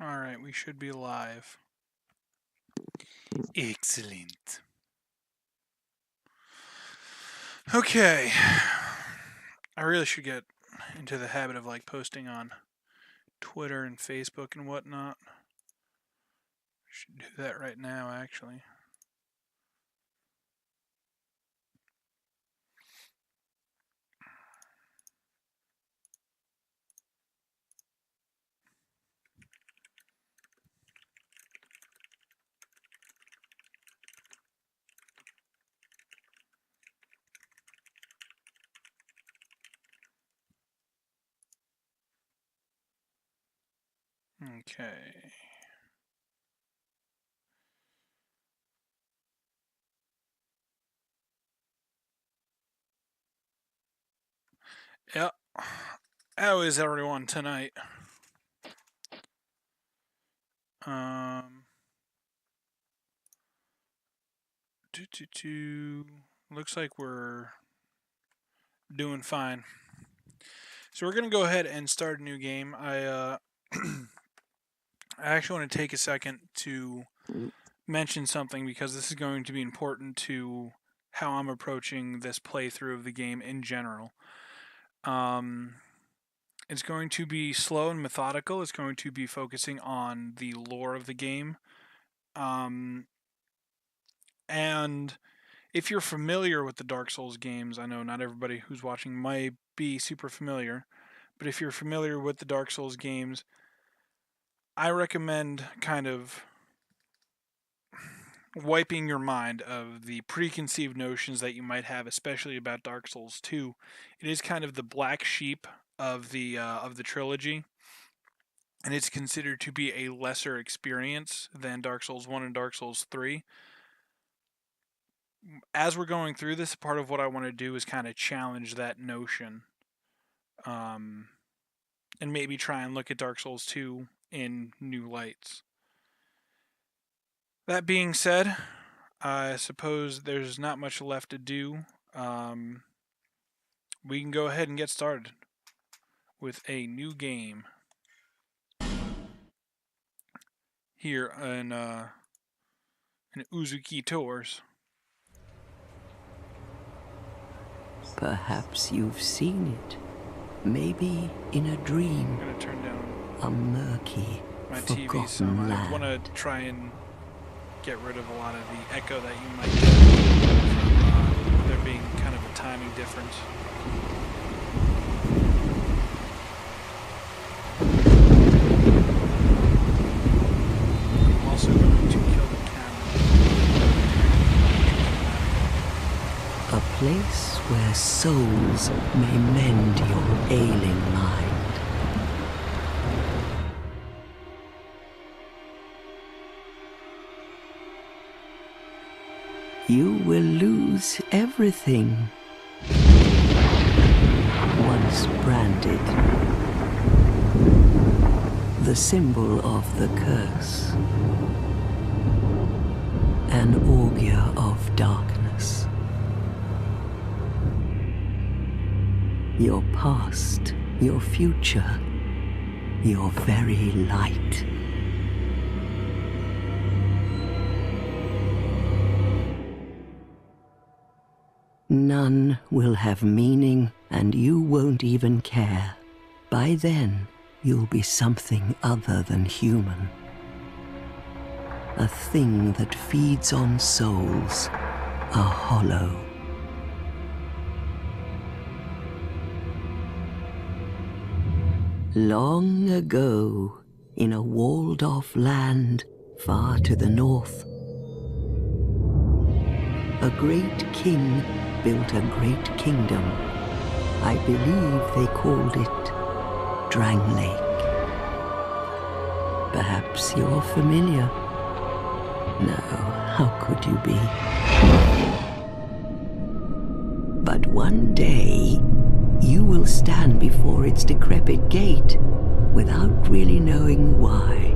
Alright, we should be live. Excellent. Okay. I really should get into the habit of like posting on Twitter and Facebook and whatnot. Should do that right now, actually. Okay. Yep. How is everyone tonight? Um. Looks like we're doing fine. So we're gonna go ahead and start a new game. I actually want to take a second to mention something because this is going to be important to how I'm approaching this playthrough of the game in general. Um, it's going to be slow and methodical. It's going to be focusing on the lore of the game. Um, and if you're familiar with the Dark Souls games, I know not everybody who's watching might be super familiar, but if you're familiar with the Dark Souls games, I recommend kind of wiping your mind of the preconceived notions that you might have, especially about Dark Souls 2. It is kind of the black sheep of the trilogy, and it's considered to be a lesser experience than Dark Souls 1 and Dark Souls 3. As we're going through this, part of what I want to do is kind of challenge that notion, um, and maybe try and look at Dark Souls 2 in new lights. That being said, I suppose there's not much left to do. We can go ahead and get started with a new game here in Uzuki Tours. Perhaps you've seen it. Maybe in a dream. I'm gonna turn down a murky, my forgotten TV some. land. I want to try and get rid of a lot of the echo that you might get from there being kind of a timing difference. I'm also going to kill the camera. A place where souls may mend your ailing mind. You will lose everything. Once branded, the symbol of the curse, an augur of darkness. Your past, your future, your very light. None will have meaning, and you won't even care. By then, you'll be something other than human. A thing that feeds on souls, a hollow. Long ago, in a walled-off land far to the north, a great king built a great kingdom. I believe they called it Drangleic. Perhaps you're familiar. No, how could you be? But one day, you will stand before its decrepit gate without really knowing why.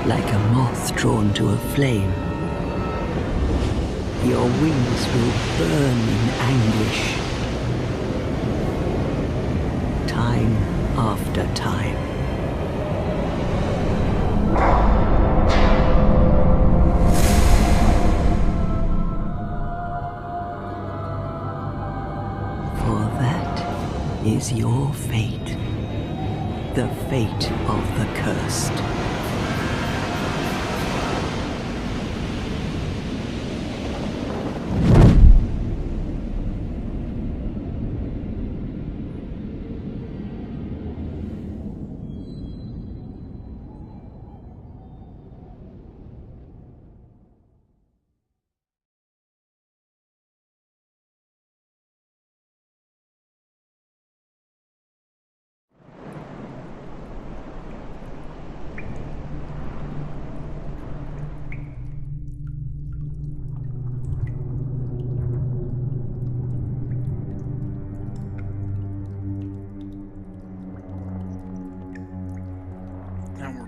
like a moth drawn to a flame. Your wings will burn in anguish, time after time. For that is your fate, the fate of the cursed.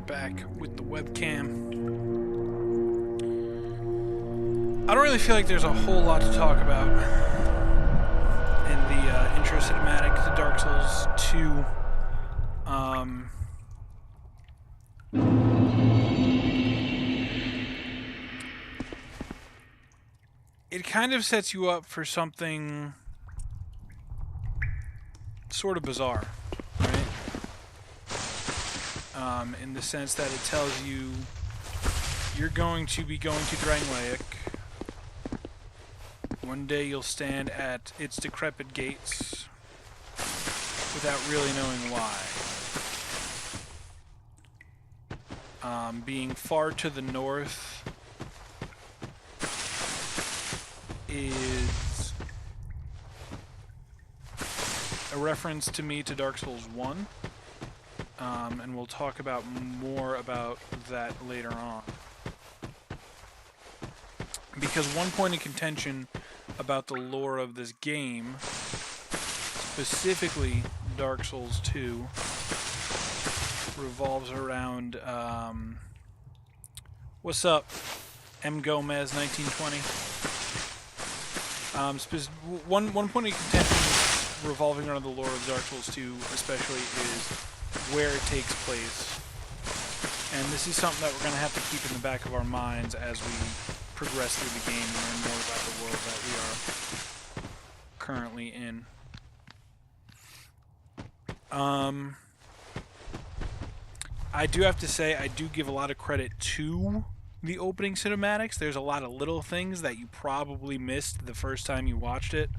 Back with the webcam. I don't really feel like there's a whole lot to talk about in the intro cinematic to Dark Souls 2. It kind of sets you up for something sort of bizarre, right? In the sense that it tells you you're going to be going to Drangleic. One day you'll stand at its decrepit gates without really knowing why. Being far to the north is a reference to me to Dark Souls 1. And we'll talk about more about that later on. Because one point of contention about the lore of this game, specifically Dark Souls 2, revolves around, what's up, M. Gomez 1920? One point of contention revolving around the lore of Dark Souls 2 especially is where it takes place. And this is something that we're going to have to keep in the back of our minds as we progress through the game and learn more about the world that we are currently in. I do have to say, I do give a lot of credit to the opening cinematics. There's a lot of little things that you probably missed the first time you watched it.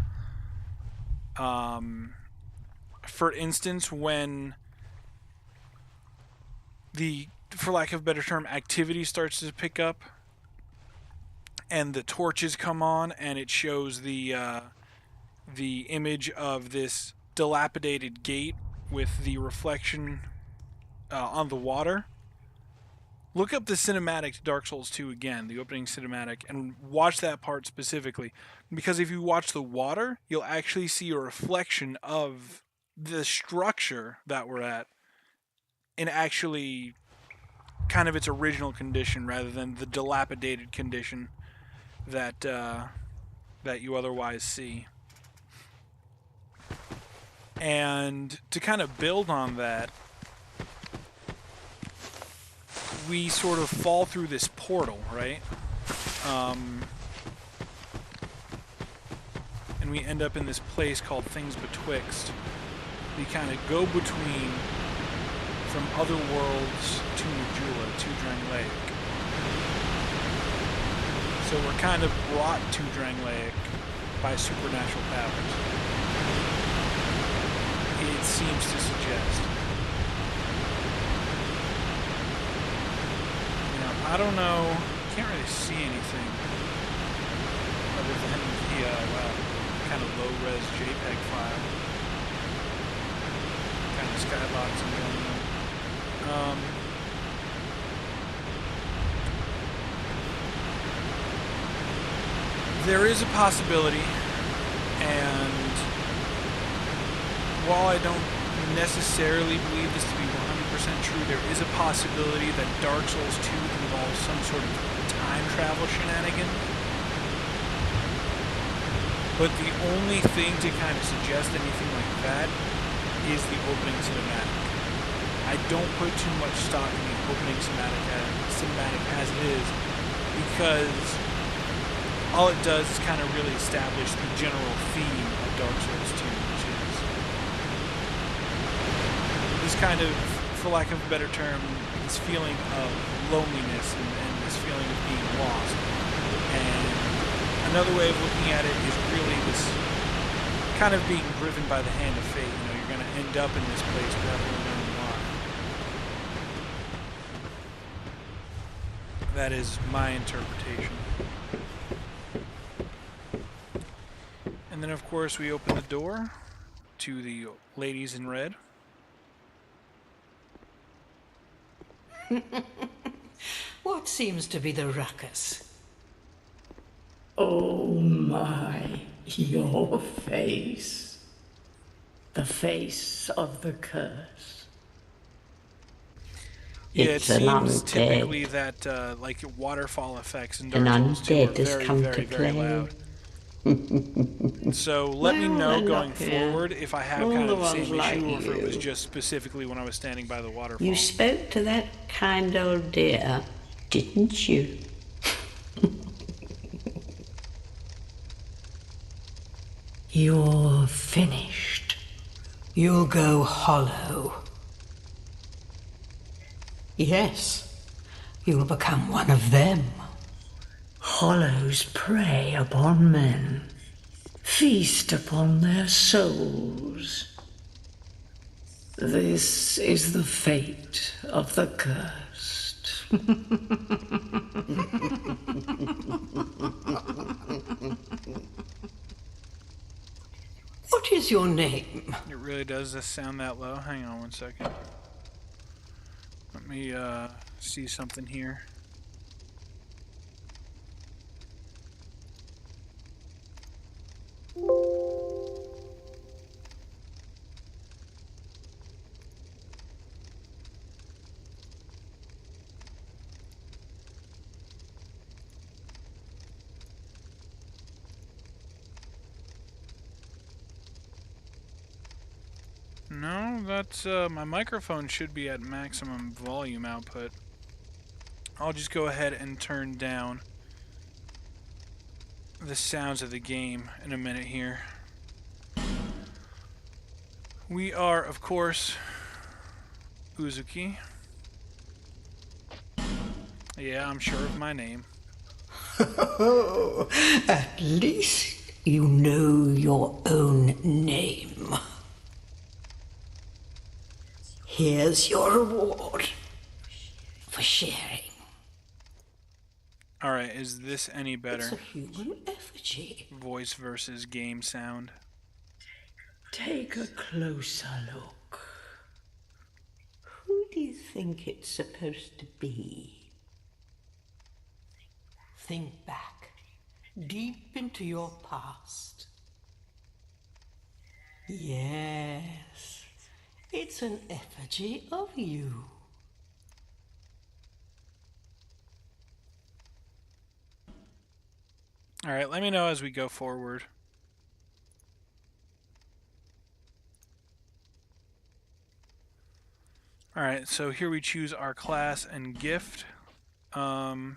For instance, when the, for lack of a better term, activity starts to pick up and the torches come on and it shows the image of this dilapidated gate with the reflection on the water. Look up the cinematic to Dark Souls 2 again, the opening cinematic, and watch that part specifically. Because if you watch the water, you'll actually see a reflection of the structure that we're at in actually kind of its original condition rather than the dilapidated condition that that you otherwise see. And to kind of build on that, we sort of fall through this portal, right? And we end up in this place called Things Betwixt. We kind of go between from other worlds to Najula, to Drangleic. So we're kind of brought to Drangleic by supernatural powers. It seems to suggest. I don't know, can't really see anything other than the kind of low-res JPEG file. Kind of skyboxing going on. There is a possibility, and while I don't necessarily believe this to be true. There is a possibility that Dark Souls 2 involves some sort of time travel shenanigan. But the only thing to kind of suggest anything like that is the opening cinematic. I don't put too much stock in the opening cinematic as it is, because all it does is kind of really establish the general theme of Dark Souls 2, which is this kind of, for lack of a better term, this feeling of loneliness and this feeling of being lost. And another way of looking at it is really this kind of being driven by the hand of fate. You know, you're going to end up in this place without really knowing why. That is my interpretation. And then, of course, we open the door to the ladies in red. What seems to be the ruckus? Oh my, your face. The face of the curse. Yeah, It's it an seems undead. typically that like waterfall effects in Dark An Souls 2 are undead has very, come very, to very play. loud. So let me Well, know then going look, yeah. forward if I have All kind of the the same ones issue, like or if it was you. just specifically when I was standing by the waterfall. You spoke to that kind old dear, didn't you? You're finished. You'll go hollow. Yes, you'll become one of them. Hollows prey upon men, feast upon their souls. This is the fate of the cursed. What is your name? It really does this sound that low? Hang on one second. Let me see something here. No, that's my microphone should be at maximum volume output. I'll just go ahead and turn down the sounds of the game in a minute here. We are, of course, Uzuki. Yeah, I'm sure of my name. At least you know your own name. Here's your reward for sharing. Alright, is this any It's better? a human effigy. Voice versus game sound. Take a closer look. Who do you think it's supposed to be? Think back, deep into your past. Yes, it's an effigy of you. Alright, let me know as we go forward. Alright, so here we choose our class and gift. Alright,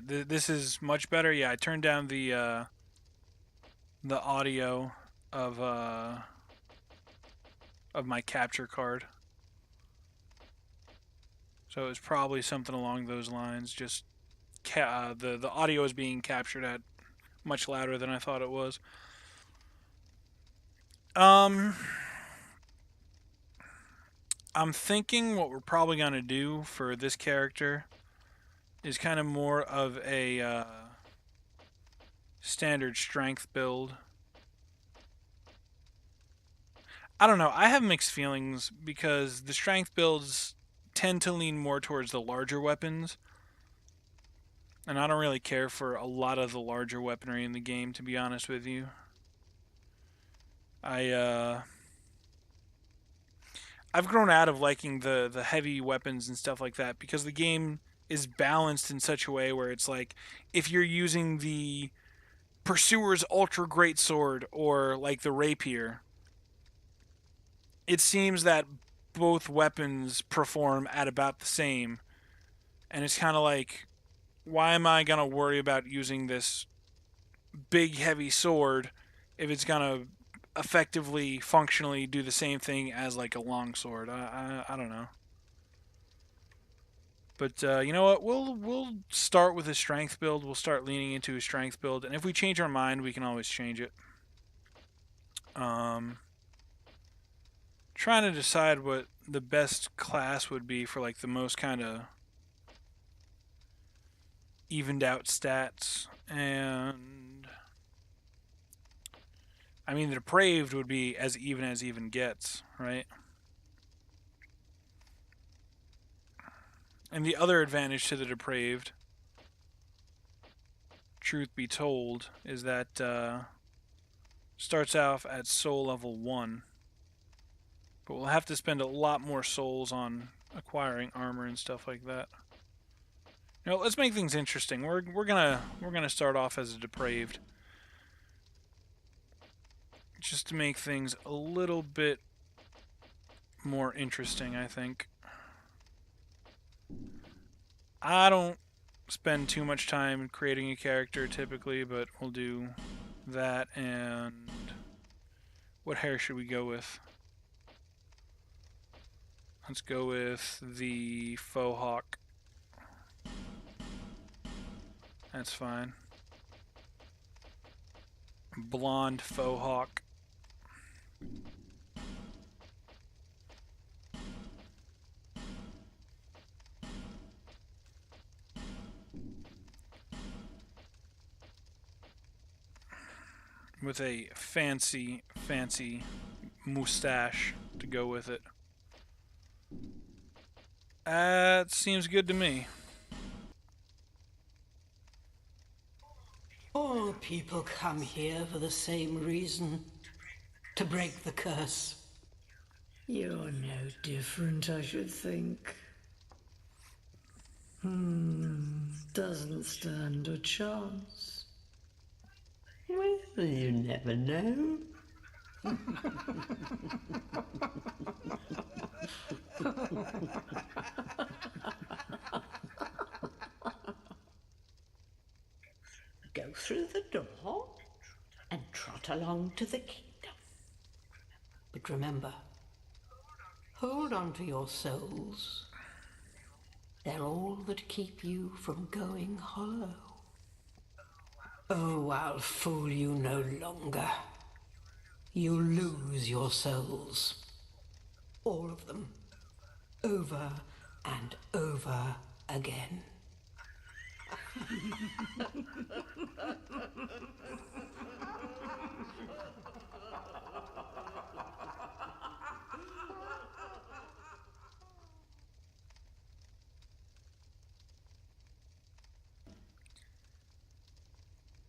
this is much better. Yeah, I turned down the audio of my capture card. So it's probably something along those lines. Just the audio is being captured at much louder than I thought it was. I'm thinking what we're probably gonna do for this character is kind of more of a standard strength build. I don't know. I have mixed feelings because the strength builds tend to lean more towards the larger weapons. And I don't really care for a lot of the larger weaponry in the game, to be honest with you. I've grown out of liking the heavy weapons and stuff like that because the game is balanced in such a way where it's like if you're using the Pursuer's Ultra Great Sword or like the Rapier, it seems that both weapons perform at about the same. And it's kind of like, why am I going to worry about using this big, heavy sword if it's going to effectively, functionally do the same thing as like a long sword? I don't know. But you know what? We'll start with a strength build. We'll start leaning into a strength build, and if we change our mind, we can always change it. Trying to decide what the best class would be for like the most kind of evened out stats, and I mean the depraved would be as even gets, right? And the other advantage to the depraved, truth be told, is that starts off at soul level 1. But we'll have to spend a lot more souls on acquiring armor and stuff like that. You know, let's make things interesting. We're gonna start off as a depraved, just to make things a little bit more interesting, I think. I don't spend too much time creating a character typically, but we'll do that. And what hair should we go with? Let's go with the faux hawk. That's fine. Blonde faux hawk. With a fancy mustache to go with it. That seems good to me. All people come here for the same reason. To break the curse. You're no different, I should think. Doesn't stand a chance. Well, you never know. Go through the door and trot along to the kingdom. But remember, hold on to your souls. They're all that keep you from going hollow. Oh, I'll fool you no longer. You'll lose your souls. All of them. Over and over again.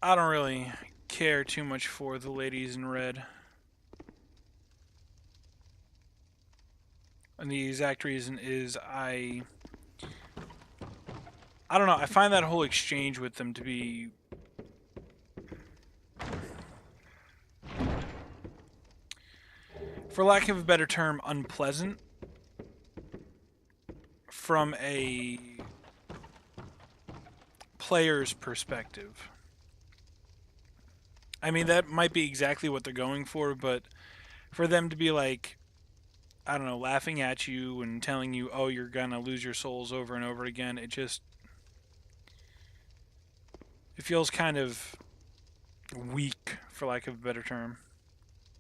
I don't really care too much for the ladies in red. And the exact reason is I don't know, I find that whole exchange with them to be for lack of a better term, unpleasant from a player's perspective. I mean, that might be exactly what they're going for, but for them to be like, I don't know, laughing at you and telling you, oh, you're gonna lose your souls over and over again, it feels kind of weak, for lack of a better term.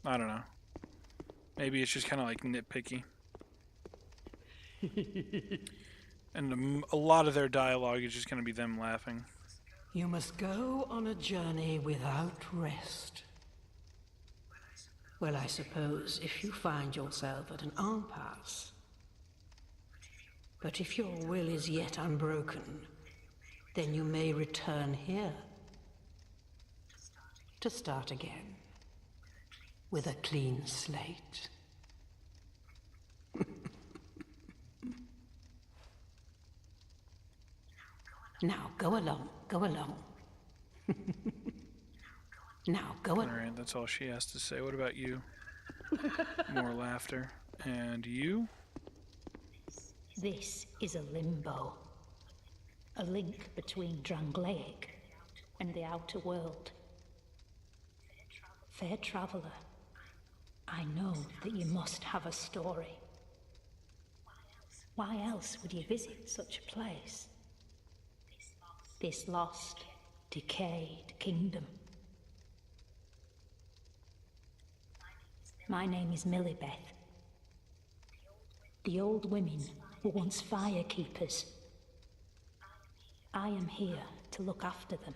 I don't know. Maybe it's just kind of like nitpicky. And a lot of their dialogue is just going to be them laughing. You must go on a journey without rest. Well, I suppose if you find yourself at an impasse. But if your will is yet unbroken, then you may return here to start again with a clean slate. Now, go along, go along. Now, go along. Alright, that's all she has to say. What about you? More laughter. And you? This is a limbo. A link between Drangleic and the outer world. Fair traveller, I know that you must have a story. Why else would you visit such a place? This lost, decayed kingdom. My name is Millibeth. The old women were once fire keepers. I am here to look after them.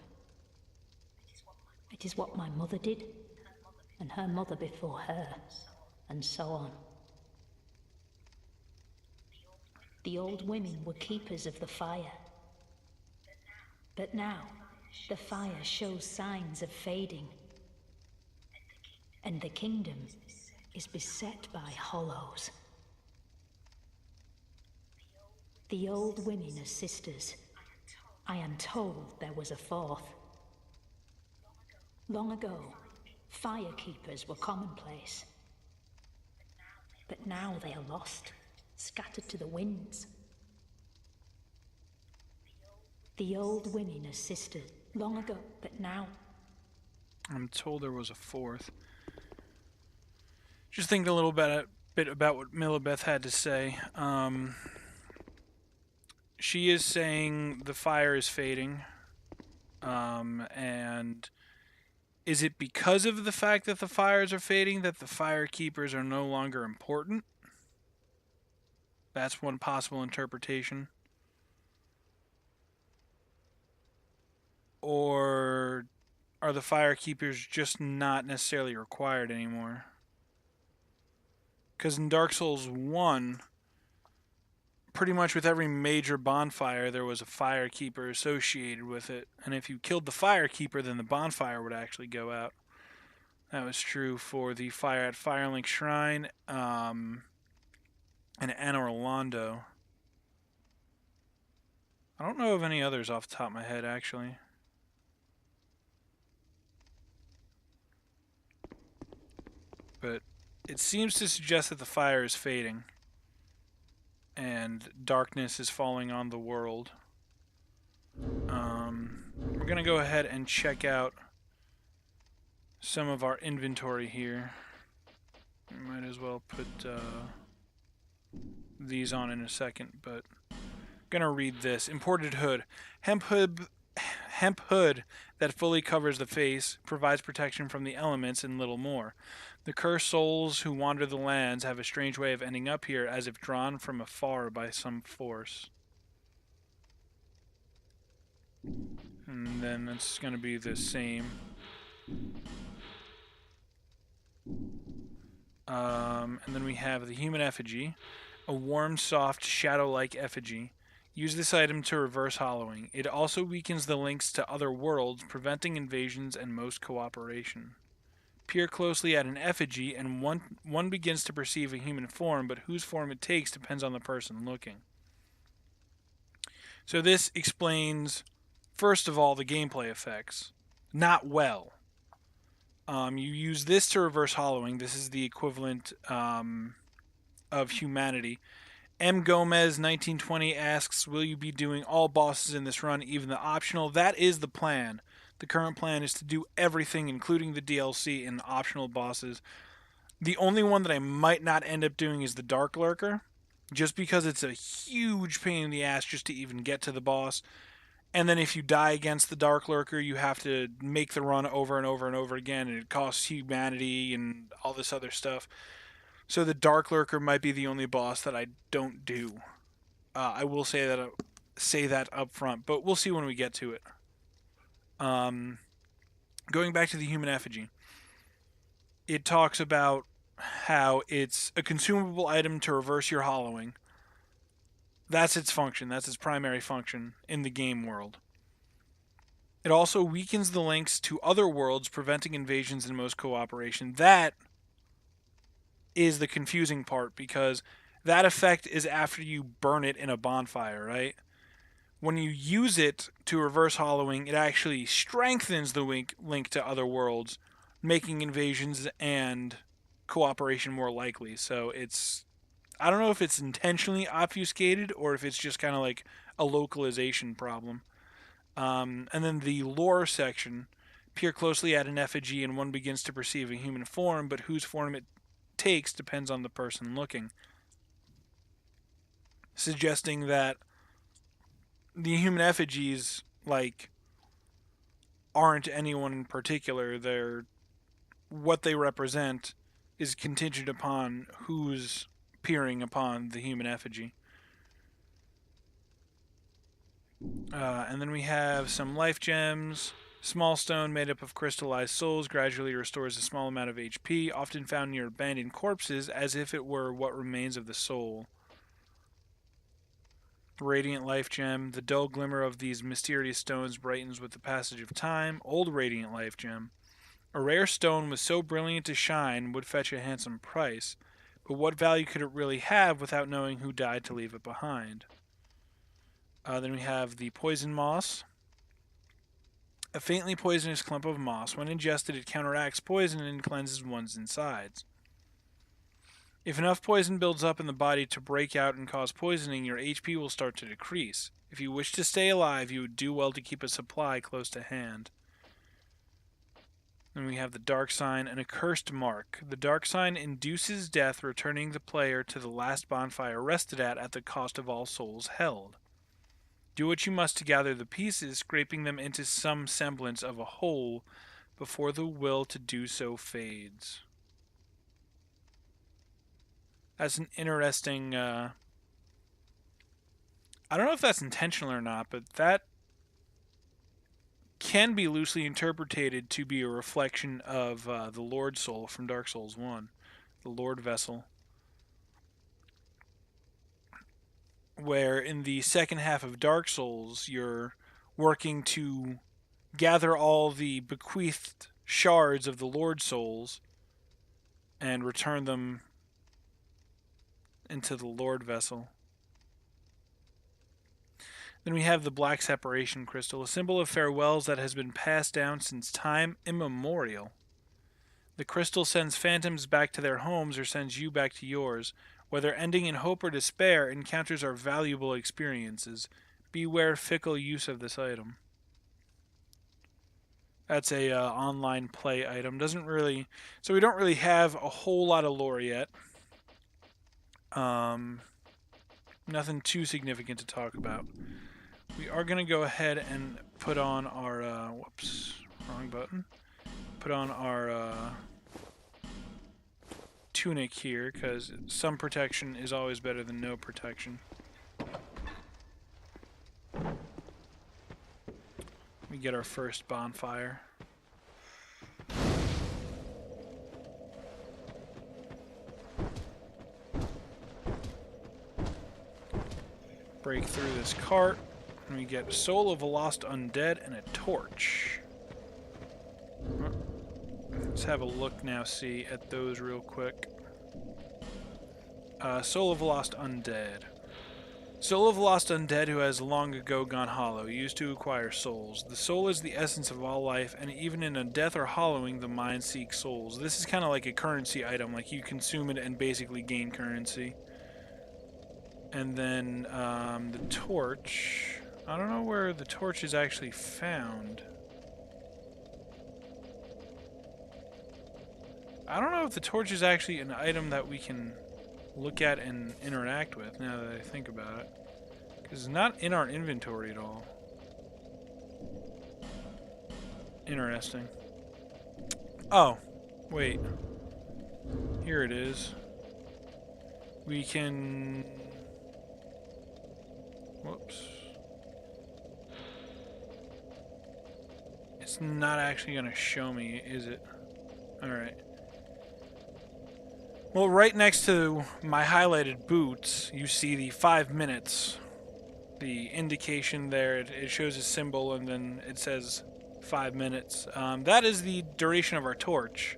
It is what my mother did, and her mother before her, and so on. The old women were keepers of the fire. But now, the fire shows signs of fading, and the kingdom is beset by hollows. The old women are sisters. I am told there was a fourth. Long ago, fire keepers were commonplace. But now they are lost, scattered to the winds. The old women are sisters. Long ago, but now... I'm told there was a fourth. Just think a little bit about what Millibeth had to say. She is saying the fire is fading. And is it because of the fact that the fires are fading that the fire keepers are no longer important? That's one possible interpretation. Or are the fire keepers just not necessarily required anymore? Because in Dark Souls 1, pretty much with every major bonfire, there was a fire keeper associated with it. And if you killed the fire keeper, then the bonfire would actually go out. That was true for the fire at Firelink Shrine and Anor Londo. I don't know of any others off the top of my head, actually. But it seems to suggest that the fire is fading and darkness is falling on the world. We're going to go ahead and check out some of our inventory here. We might as well put these on in a second, but I'm going to read this. Imported hood. Hemp hood that fully covers the face, provides protection from the elements, and little more. The cursed souls who wander the lands have a strange way of ending up here, as if drawn from afar by some force. And then it's going to be the same. And then we have the human effigy, a warm, soft, shadow-like effigy. Use this item to reverse hollowing. It also weakens the links to other worlds, preventing invasions and most cooperation. Peer closely at an effigy, and one begins to perceive a human form, but whose form it takes depends on the person looking. So this explains, first of all, the gameplay effects. Not well. You use this to reverse hollowing. This is the equivalent of humanity. M. Gomez 1920 asks, will you be doing all bosses in this run, even the optional? That is the plan. The current plan is to do everything, including the DLC and optional bosses. The only one that I might not end up doing is the Dark Lurker, just because it's a huge pain in the ass just to even get to the boss. And then if you die against the Dark Lurker, you have to make the run over and over and over again, and it costs humanity and all this other stuff. So the Dark Lurker might be the only boss that I don't do. I will say that up front, but we'll see when we get to it. Going back to the human effigy, it talks about how it's a consumable item to reverse your hollowing. That's its function. That's its primary function in the game world. It also weakens the links to other worlds, preventing invasions and most cooperation. That is the confusing part, because that effect is after you burn it in a bonfire, right? When you use it to reverse hollowing, it actually strengthens the link to other worlds, making invasions and cooperation more likely. So it's, I don't know if it's intentionally obfuscated or if it's just kind of like a localization problem. And then the lore section: peer closely at an effigy and one begins to perceive a human form, but whose form it takes depends on the person looking. Suggesting that the human effigies, like, aren't anyone in particular. They're, what they represent is contingent upon who's peering upon the human effigy. And then we have some life gems. Small stone made up of crystallized souls gradually restores a small amount of HP, often found near abandoned corpses, as if it were what remains of the soul. Radiant life gem. The dull glimmer of these mysterious stones brightens with the passage of time. Old radiant life gem. A rare stone with so brilliant to shine would fetch a handsome price, but what value could it really have without knowing who died to leave it behind? Then we have the poison moss. A faintly poisonous clump of moss. When ingested, it counteracts poison and cleanses one's insides. If enough poison builds up in the body to break out and cause poisoning, your HP will start to decrease. If you wish to stay alive, you would do well to keep a supply close to hand. Then we have the dark sign, an accursed mark. The dark sign induces death, returning the player to the last bonfire rested at the cost of all souls held. Do what you must to gather the pieces, scraping them into some semblance of a whole before the will to do so fades. That's an interesting, I don't know if that's intentional or not, but that can be loosely interpreted to be a reflection of the Lord Soul from Dark Souls 1, the Lord Vessel, where in the second half of Dark Souls, you're working to gather all the bequeathed shards of the Lord Souls and return them into the Lord Vessel. Then we have the Black Separation Crystal, a symbol of farewells that has been passed down since time immemorial. The crystal sends phantoms back to their homes or sends you back to yours. Whether ending in hope or despair, encounters are valuable experiences. Beware fickle use of this item. That's a online play item. Doesn't really, so we don't really have a whole lot of lore yet. Nothing too significant to talk about. We are going to go ahead and put on our, whoops, wrong button. Put on our tunic here, because some protection is always better than no protection. We get our first bonfire. Break through this cart, and we get Soul of a Lost Undead and a torch. Let's have a look now, see at those real quick. Soul of a Lost Undead. Soul of a Lost Undead who has long ago gone hollow, used to acquire souls. The soul is the essence of all life, and even in a death or hollowing, the mind seeks souls. This is kind of like a currency item, like you consume it and basically gain currency. And then the torch. I don't know where the torch is actually found. I don't know if the torch is actually an item that we can look at and interact with, now that I think about it. Because it's not in our inventory at all. Interesting. Oh, wait. Here it is. We can... Whoops. It's not actually going to show me, is it? Alright. Well, right next to my highlighted boots, you see the 5 minutes. The indication there, it shows a symbol and then it says 5 minutes. That is the duration of our torch.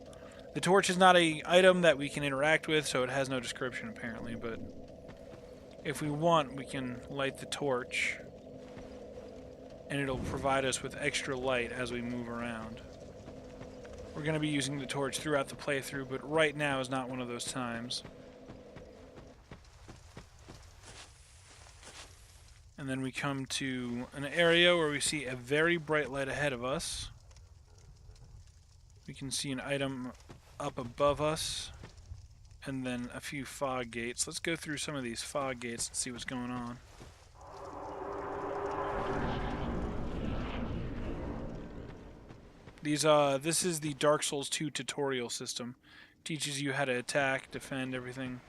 The torch is not an item that we can interact with, so it has no description apparently, but if we want, we can light the torch, and it'll provide us with extra light as we move around. We're going to be using the torch throughout the playthrough, but right now is not one of those times. And then we come to an area where we see a very bright light ahead of us. We can see an item up above us, and then a few fog gates. Let's go through some of these fog gates and see what's going on. This is the Dark Souls 2 tutorial system. Teaches you how to attack, defend, everything.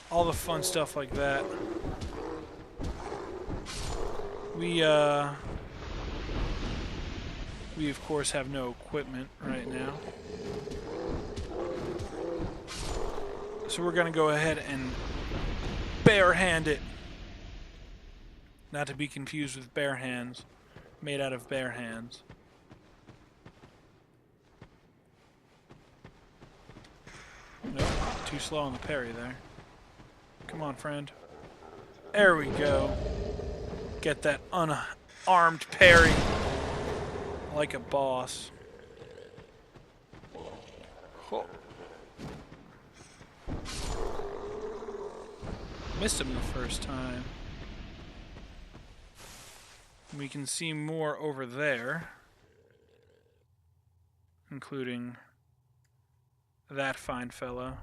All the fun stuff like that. We of course have no equipment right now. So we're gonna go ahead and barehand it. Not to be confused with bare hands, made out of bare hands. Nope, too slow on the parry there. Come on, friend. There we go. Get that unarmed parry. Like a boss. Oh. Missed him the first time. We can see more over there, including that fine fellow.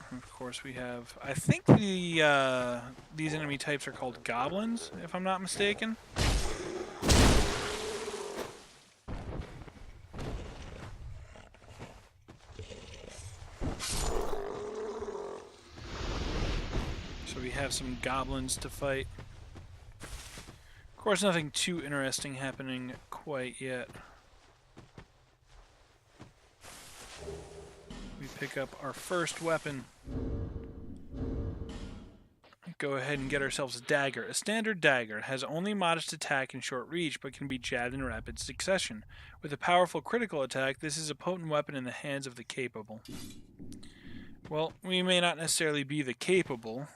Of course we have, I think these enemy types are called goblins, if I'm not mistaken. So we have some goblins to fight. Of course, nothing too interesting happening quite yet. We pick up our first weapon. Go ahead and get ourselves a dagger. A standard dagger has only modest attack and short reach, but can be jabbed in rapid succession. With a powerful critical attack, this is a potent weapon in the hands of the capable. Well, we may not necessarily be the capable,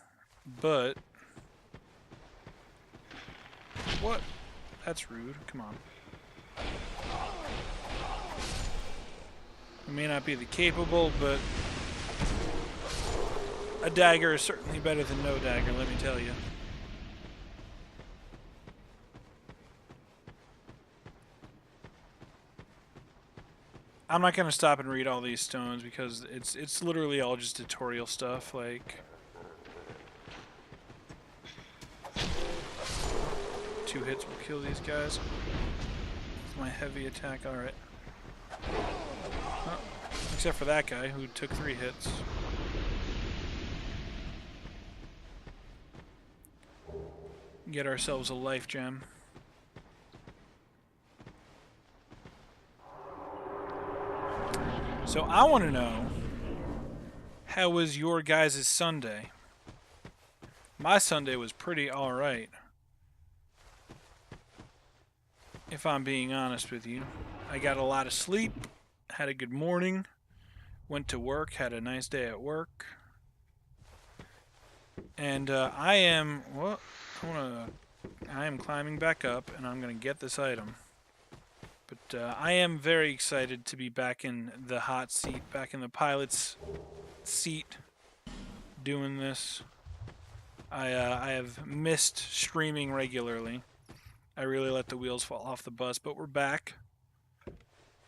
but... What? That's rude. Come on. We may not be the capable, but a dagger is certainly better than no dagger, let me tell you. I'm not going to stop and read all these stones because it's literally all just tutorial stuff, like 2 hits will kill these guys. With my heavy attack, alright. Oh, except for that guy who took 3 hits. Get ourselves a life gem. So I want to know, how was your guys' Sunday? My Sunday was pretty alright, if I'm being honest with you. I got a lot of sleep, had a good morning, went to work, had a nice day at work, and I am climbing back up, and I'm gonna get this item. But I am very excited to be back in the hot seat, back in the pilot's seat, doing this. I have missed streaming regularly. I really let the wheels fall off the bus, but we're back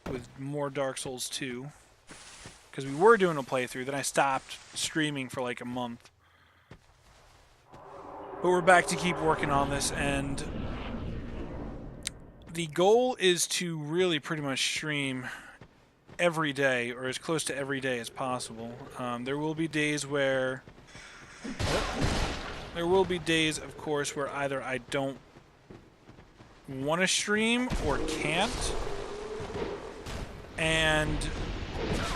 with more Dark Souls 2. Because we were doing a playthrough, then I stopped streaming for like a month. But we're back to keep working on this, and the goal is to really pretty much stream every day, or as close to every day as possible. There will be days where... There will be days, of course, where either I don't want to stream or can't. And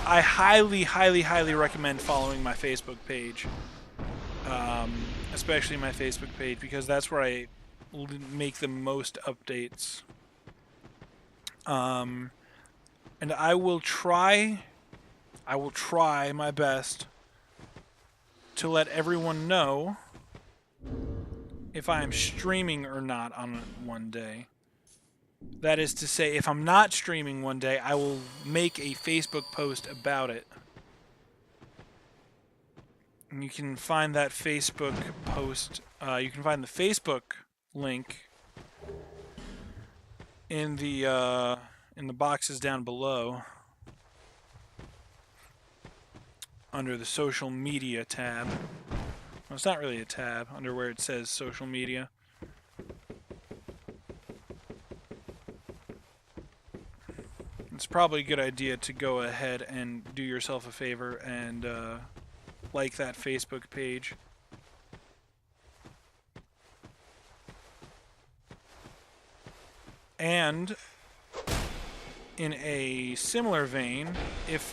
I highly, highly, highly recommend following my Facebook page. Especially my Facebook page, because that's where I make the most updates And I will try my best to let everyone know if I am streaming or not on one day. That is to say, if I'm not streaming one day, I will make a Facebook post about it. And you can find that Facebook post, you can find the Facebook link in the boxes down below under the social media tab. Well, it's not really a tab, under where it says social media. It's probably a good idea to go ahead and do yourself a favor and like that Facebook page. And in a similar vein, if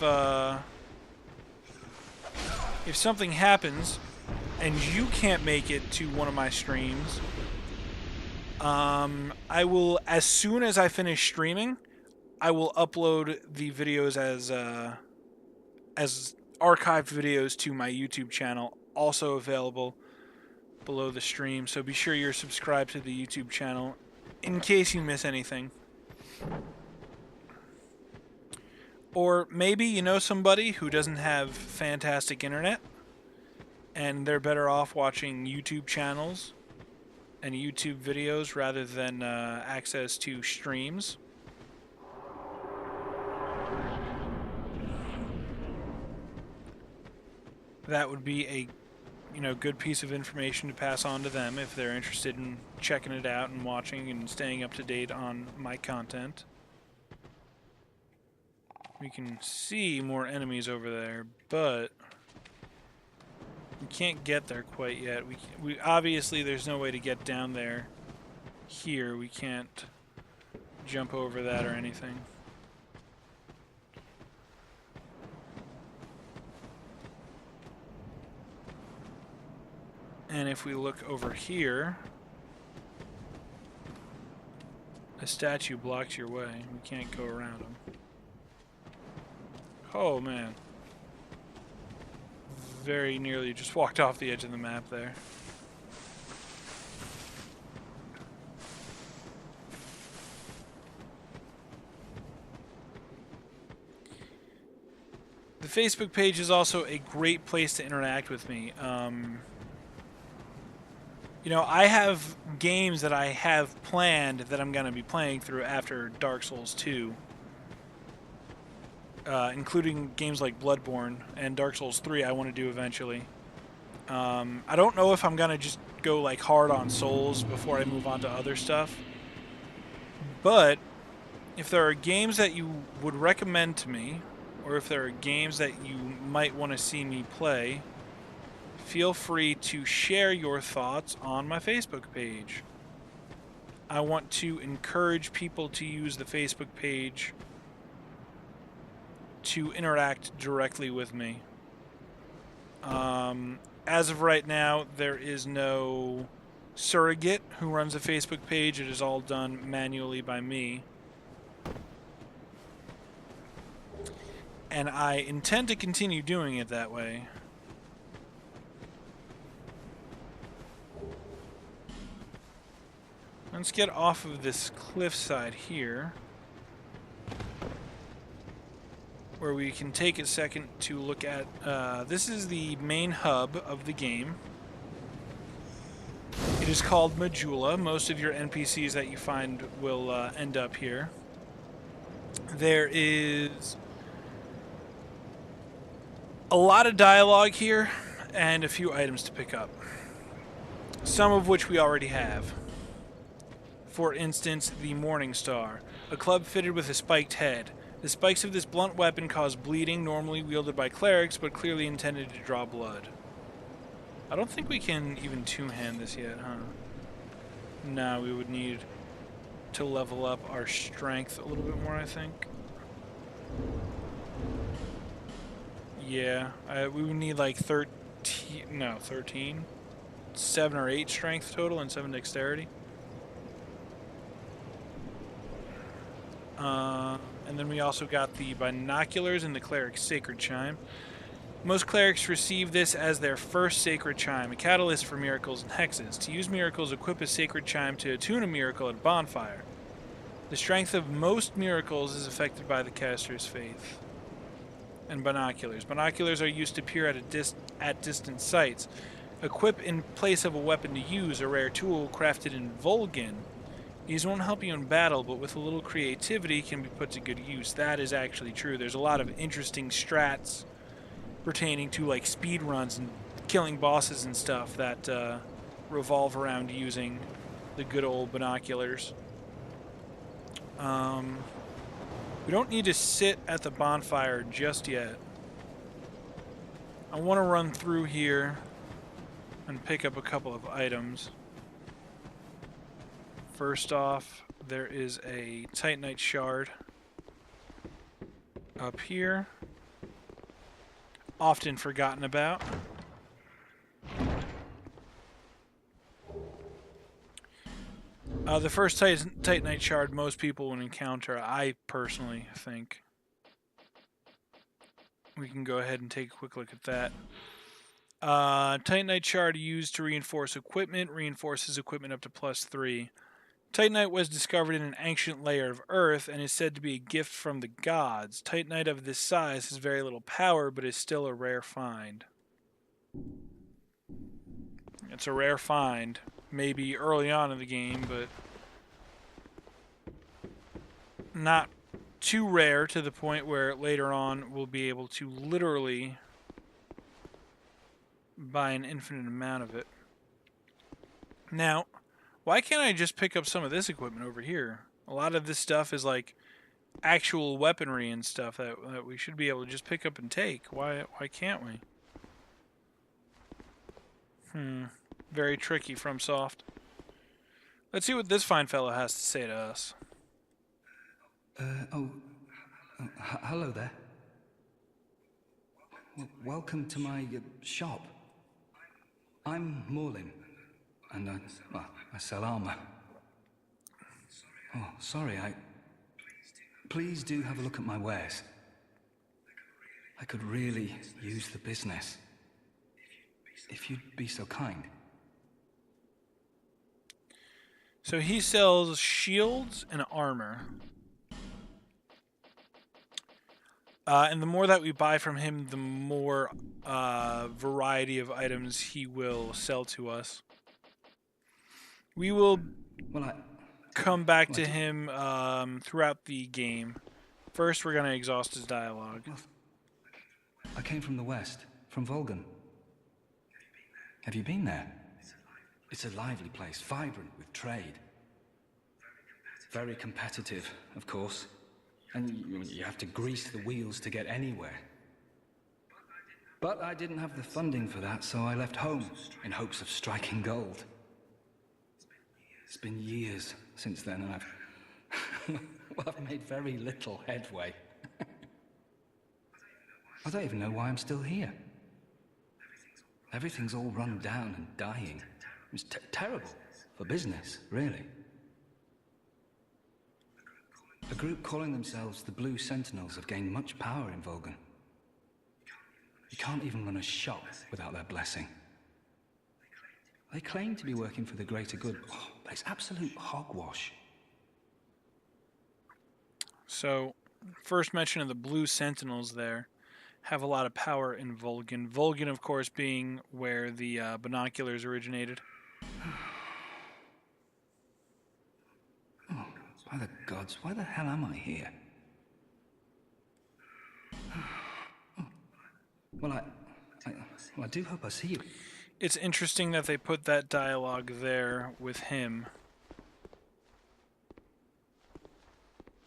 something happens and you can't make it to one of my streams, I will, as soon as I finish streaming, I will upload the videos as archived videos to my YouTube channel, also available below the stream. So be sure you're subscribed to the YouTube channel in case you miss anything. Or maybe you know somebody who doesn't have fantastic internet and they're better off watching YouTube channels and YouTube videos rather than access to streams. That would be a good piece of information to pass on to them if they're interested in checking it out and watching and staying up to date on my content. We can see more enemies over there, but we can't get there quite yet. We obviously there's no way to get down there here. We can't jump over that or anything. And if we look over here, a statue blocks your way. We can't go around them. Oh man. Very nearly just walked off the edge of the map there. The Facebook page is also a great place to interact with me. I have games that I have planned that I'm going to be playing through after Dark Souls 2. Including games like Bloodborne and Dark Souls 3 I want to do eventually. I don't know if I'm going to just go like hard on Souls before I move on to other stuff. But if there are games that you would recommend to me, or if there are games that you might want to see me play, feel free to share your thoughts on my Facebook page. I want to encourage people to use the Facebook page to interact directly with me. As of right now, there is no surrogate who runs a Facebook page. It is all done manually by me. And I intend to continue doing it that way. Let's get off of this cliffside here, where we can take a second to look at, this is the main hub of the game. It is called Majula. Most of your NPCs that you find will end up here. There is a lot of dialogue here and a few items to pick up, some of which we already have. For instance, the Morning Star, a club fitted with a spiked head. The spikes of this blunt weapon cause bleeding, normally wielded by clerics, but clearly intended to draw blood. I don't think we can even two-hand this yet, huh? No, we would need to level up our strength a little bit more, I think. Yeah, we would need like 13? 7 or 8 strength total and 7 dexterity. And then we also got the binoculars and the cleric's sacred chime. Most clerics receive this as their first sacred chime, a catalyst for miracles and hexes. To use miracles, equip a sacred chime to attune a miracle at a bonfire. The strength of most miracles is affected by the caster's faith. And binoculars. Binoculars are used to peer at distant sights. Equip in place of a weapon to use, a rare tool crafted in Vulcan. These won't help you in battle, but with a little creativity can be put to good use. That is actually true. There's a lot of interesting strats pertaining to like speed runs and killing bosses and stuff that revolve around using the good old binoculars. We don't need to sit at the bonfire just yet. I want to run through here and pick up a couple of items. First off, there is a Titanite shard up here. Often forgotten about. The first Titanite shard most people will encounter, I personally think. We can go ahead and take a quick look at that. Titanite shard used to reinforce equipment, reinforces equipment up to +3. Titanite was discovered in an ancient layer of Earth and is said to be a gift from the gods. Titanite of this size has very little power, but is still a rare find. It's a rare find. Maybe early on in the game, but not too rare to the point where later on we'll be able to literally buy an infinite amount of it. Now, why can't I just pick up some of this equipment over here? A lot of this stuff is like actual weaponry and stuff that we should be able to just pick up and take. Why can't we? Very tricky, FromSoft. Let's see what this fine fellow has to say to us. Hello there. Welcome to my shop. I'm Morlin, and I sell armor. Oh, sorry, Please do have a look at my wares. I could really use the business. If you'd be so kind. So he sells shields and armor. And the more that we buy from him, the more variety of items he will sell to us. We will come back to him throughout the game. First, we're going to exhaust his dialogue. Well, I came from the west, from Vulcan. Have you been there? It's a lively place, vibrant with trade. Very competitive, of course. And you have to grease the wheels to get anywhere. But I didn't have the funding for that, so I left home in hopes of striking gold. It's been years since then, and I've made very little headway. I don't even know why I'm still here. Everything's all run down and dying. It's terrible for business, really. A group calling themselves the Blue Sentinels have gained much power in Vulcan. You can't even run a shop without their blessing. They claim to be working for the greater good, but it's absolute hogwash. So, first mention of the Blue Sentinels there have a lot of power in Vulcan. Vulcan, of course, being where the binoculars originated. Oh, by the gods, why the hell am I here? Oh. Well, I do hope I see you. It's interesting that they put that dialogue there with him.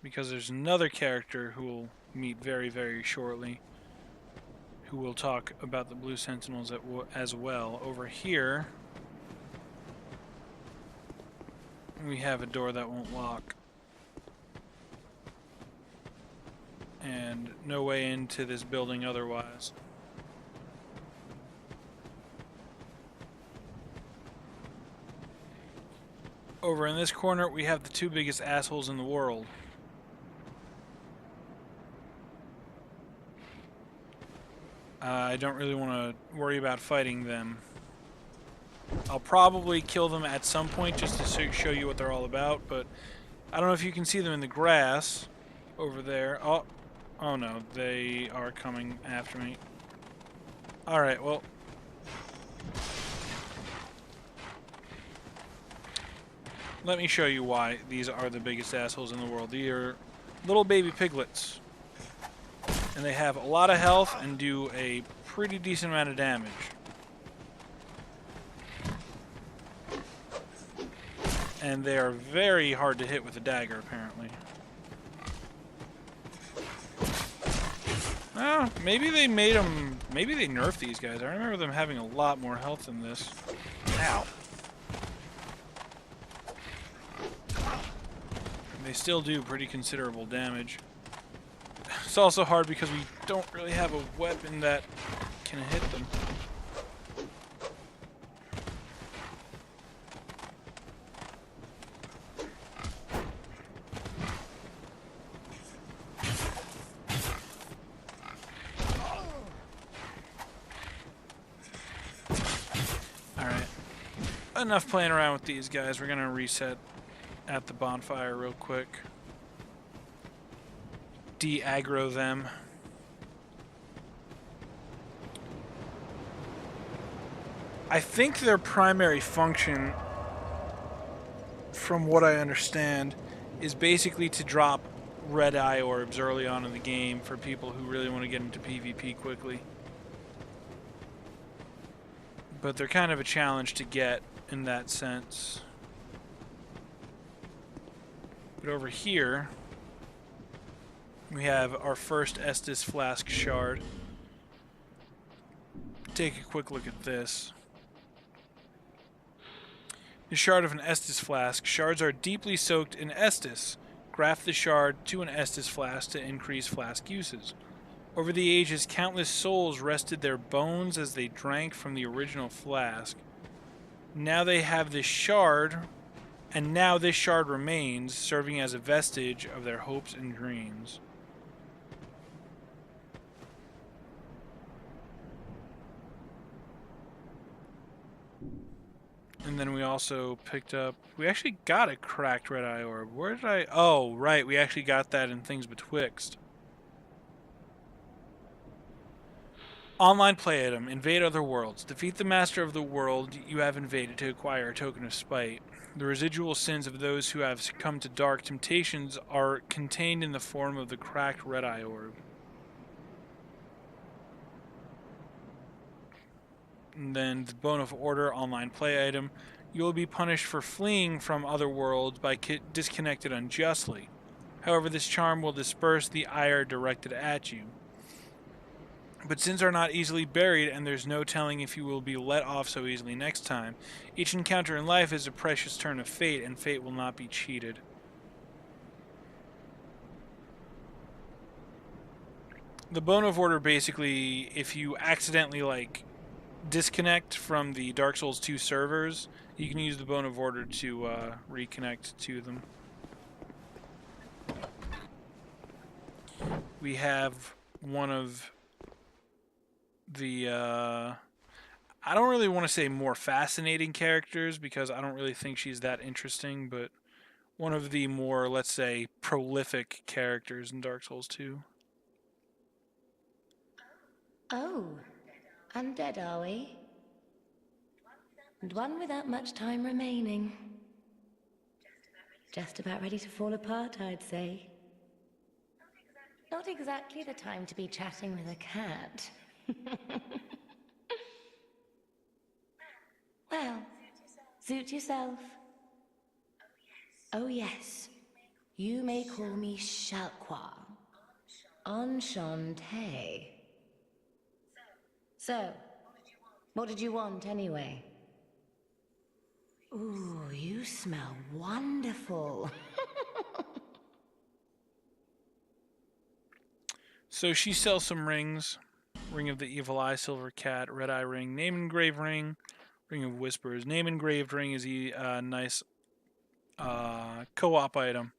Because there's another character who we'll meet very, very shortly, who will talk about the Blue Sentinels as well. Over here, we have a door that won't lock. And no way into this building otherwise. Over in this corner, we have the two biggest assholes in the world. I don't really want to worry about fighting them. I'll probably kill them at some point just to show you what they're all about, but I don't know if you can see them in the grass over there. Oh no, they are coming after me. Alright, well. Let me show you why these are the biggest assholes in the world. They are little baby piglets. And they have a lot of health and do a pretty decent amount of damage. And they are very hard to hit with a dagger, apparently. Oh, maybe they made them... Maybe they nerfed these guys. I remember them having a lot more health than this. Ow. They still do pretty considerable damage. It's also hard because we don't really have a weapon that can hit them. Alright. Enough playing around with these guys. We're gonna reset at the bonfire real quick. De-aggro them. I think their primary function, from what I understand, is basically to drop red eye orbs early on in the game for people who really want to get into PvP quickly. But they're kind of a challenge to get in that sense. But over here, we have our first Estus Flask shard. Take a quick look at this. The shard of an Estus Flask. Shards are deeply soaked in Estus. Graft the shard to an Estus Flask to increase flask uses. Over the ages, countless souls rested their bones as they drank from the original flask. Now they have this shard, and now this shard remains, serving as a vestige of their hopes and dreams. And then we also picked up... We actually got a cracked red eye orb. Where did I... Oh, right. We actually got that in Things Betwixt. Online play item. Invade other worlds. Defeat the master of the world you have invaded to acquire a token of spite. The residual sins of those who have succumbed to dark temptations are contained in the form of the cracked red eye orb. And then the Bone of Order online play item. You will be punished for fleeing from other worlds by disconnected unjustly. However, this charm will disperse the ire directed at you. But sins are not easily buried, and there's no telling if you will be let off so easily next time. Each encounter in life is a precious turn of fate, and fate will not be cheated. The Bone of Order basically, if you accidentally, disconnect from the Dark Souls 2 servers, you can use the Bone of Order to reconnect to them. We have one of the I don't really want to say more fascinating characters because I don't really think she's that interesting, but one of the more, let's say, prolific characters in Dark Souls 2. Oh, undead are we? And one without much time remaining. Just about ready to fall apart, I'd say. Not exactly the time to be chatting with a cat. Well, suit yourself. Oh yes, you may call me Shalqua. Enchanté. So, what did you want anyway? Ooh, you smell wonderful. So she sells some rings. Ring of the Evil Eye, Silver Cat, Red Eye Ring, Name Engraved Ring, Ring of Whispers. Name Engraved Ring is a nice co-op item.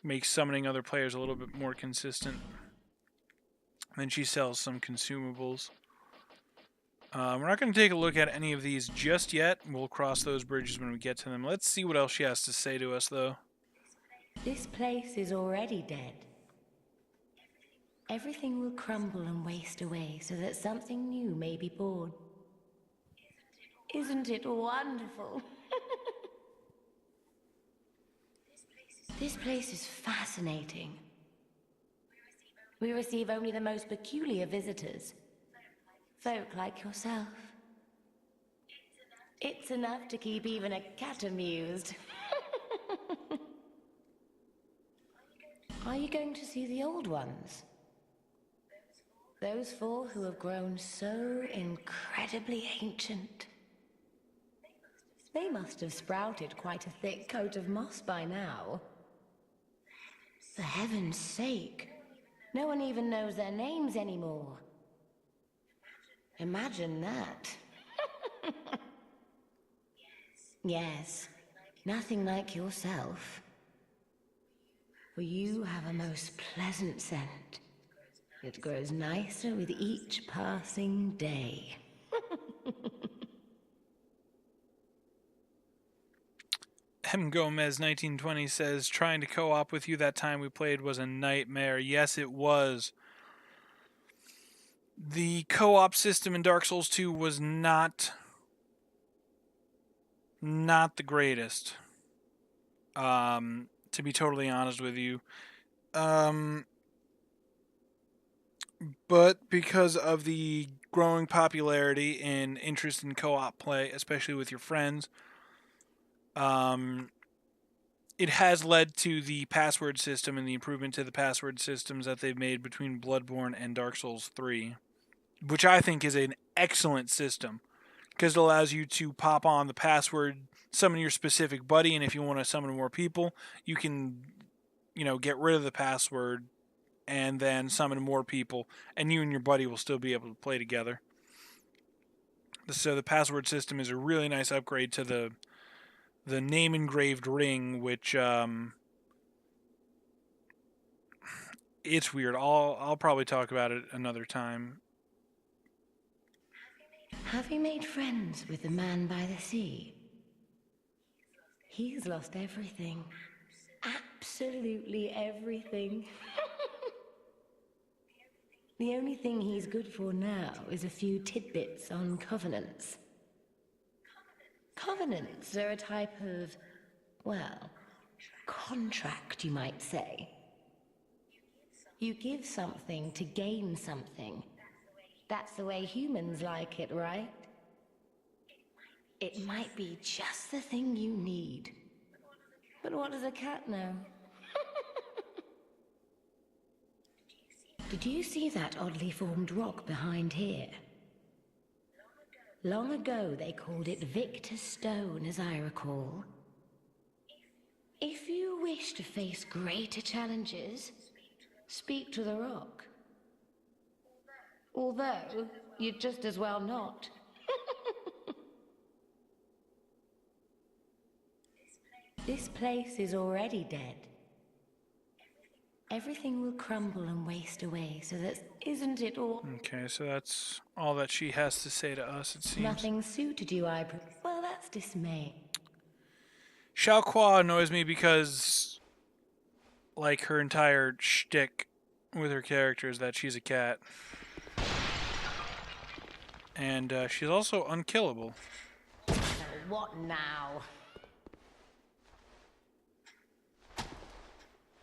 Makes summoning other players a little bit more consistent. Then she sells some consumables. We're not going to take a look at any of these just yet. We'll cross those bridges when we get to them. Let's see what else she has to say to us, though. This place is already dead. Everything will crumble and waste away so that something new may be born. Isn't it wonderful? This place is fascinating. We receive only the most peculiar visitors. Folk like yourself. It's enough to keep even a cat amused. Are you going to see the old ones? Those four who have grown so incredibly ancient. They must have sprouted quite a thick coat of moss by now. For heaven's sake, no one even knows their names anymore. Imagine that. Yes, nothing like yourself. For you have a most pleasant scent. It grows nicer with each passing day. M. Gomez 1920 says, trying to co-op with you that time we played was a nightmare. Yes, it was. The co-op system in Dark Souls 2 was not the greatest. To be totally honest with you. But because of the growing popularity and interest in co-op play, especially with your friends, it has led to the password system and the improvement to the password systems that they've made between Bloodborne and Dark Souls 3, which I think is an excellent system because it allows you to pop on the password, summon your specific buddy, and if you want to summon more people, you can, get rid of the password and then summon more people, and you and your buddy will still be able to play together. So the password system is a really nice upgrade to the name engraved ring, which it's weird. I'll probably talk about it another time. Have you made friends with the man by the sea? He's lost everything. Absolutely everything. The only thing he's good for now is a few tidbits on covenants. Covenants are a type of, contract, you might say. You give something to gain something. That's the way humans like it, right? It might be just the thing you need. But what does a cat know? Did you see that oddly formed rock behind here? Long ago, they called it Victor's Stone, as I recall. If you wish to face greater challenges, speak to the rock. Although, you'd just as well not. This place is already dead. Everything will crumble and waste away, so that isn't it all? Okay, so that's all that she has to say to us, it seems. Nothing suited you, well, that's dismay. Xiaoqua annoys me because, like, her entire shtick with her character is that she's a cat. And she's also unkillable. So what now?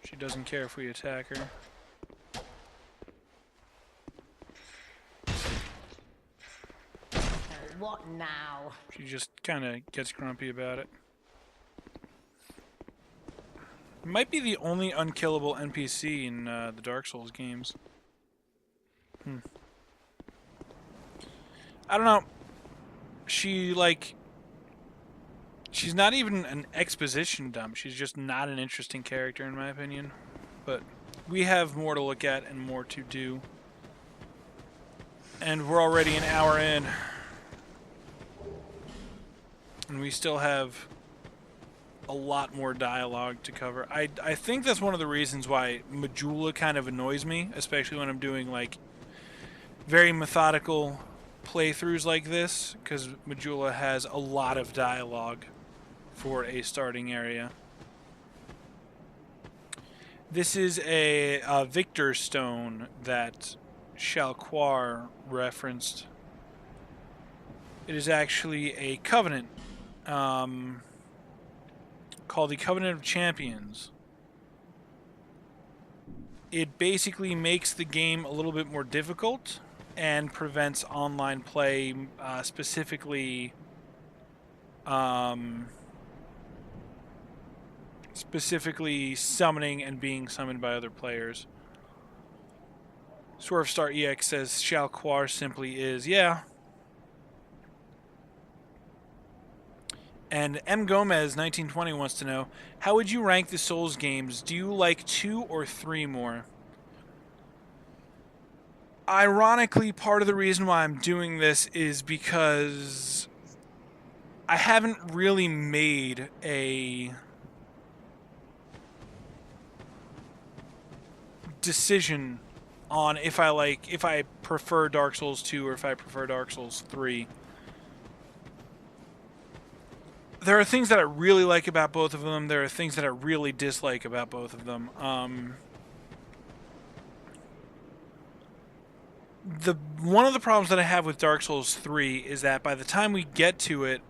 She doesn't care if we attack her. So what now? She just kind of gets grumpy about it. Might be the only unkillable NPC in the Dark Souls games. I don't know. She's not even an exposition dump. She's just not an interesting character, in my opinion. But we have more to look at and more to do. And we're already an hour in. And we still have a lot more dialogue to cover. I think that's one of the reasons why Majula kind of annoys me, especially when I'm doing, like, very methodical playthroughs like this, because Majula has a lot of dialogue for a starting area. This is a Victor Stone that Shalquar referenced. It is actually a covenant called the Covenant of Champions. It basically makes the game a little bit more difficult and prevents online play, specifically summoning and being summoned by other players. Swerve Star EX says Shalquar simply is, yeah. And M. Gomez 1920 wants to know, how would you rank the Souls games? Do you like 2 or 3 more? Ironically, part of the reason why I'm doing this is because I haven't really made a decision on if I prefer Dark Souls 2 or if I prefer Dark Souls 3. There are things that I really like about both of them. There are things that I really dislike about both of them. One of the problems that I have with Dark Souls 3 is that by the time we get to it,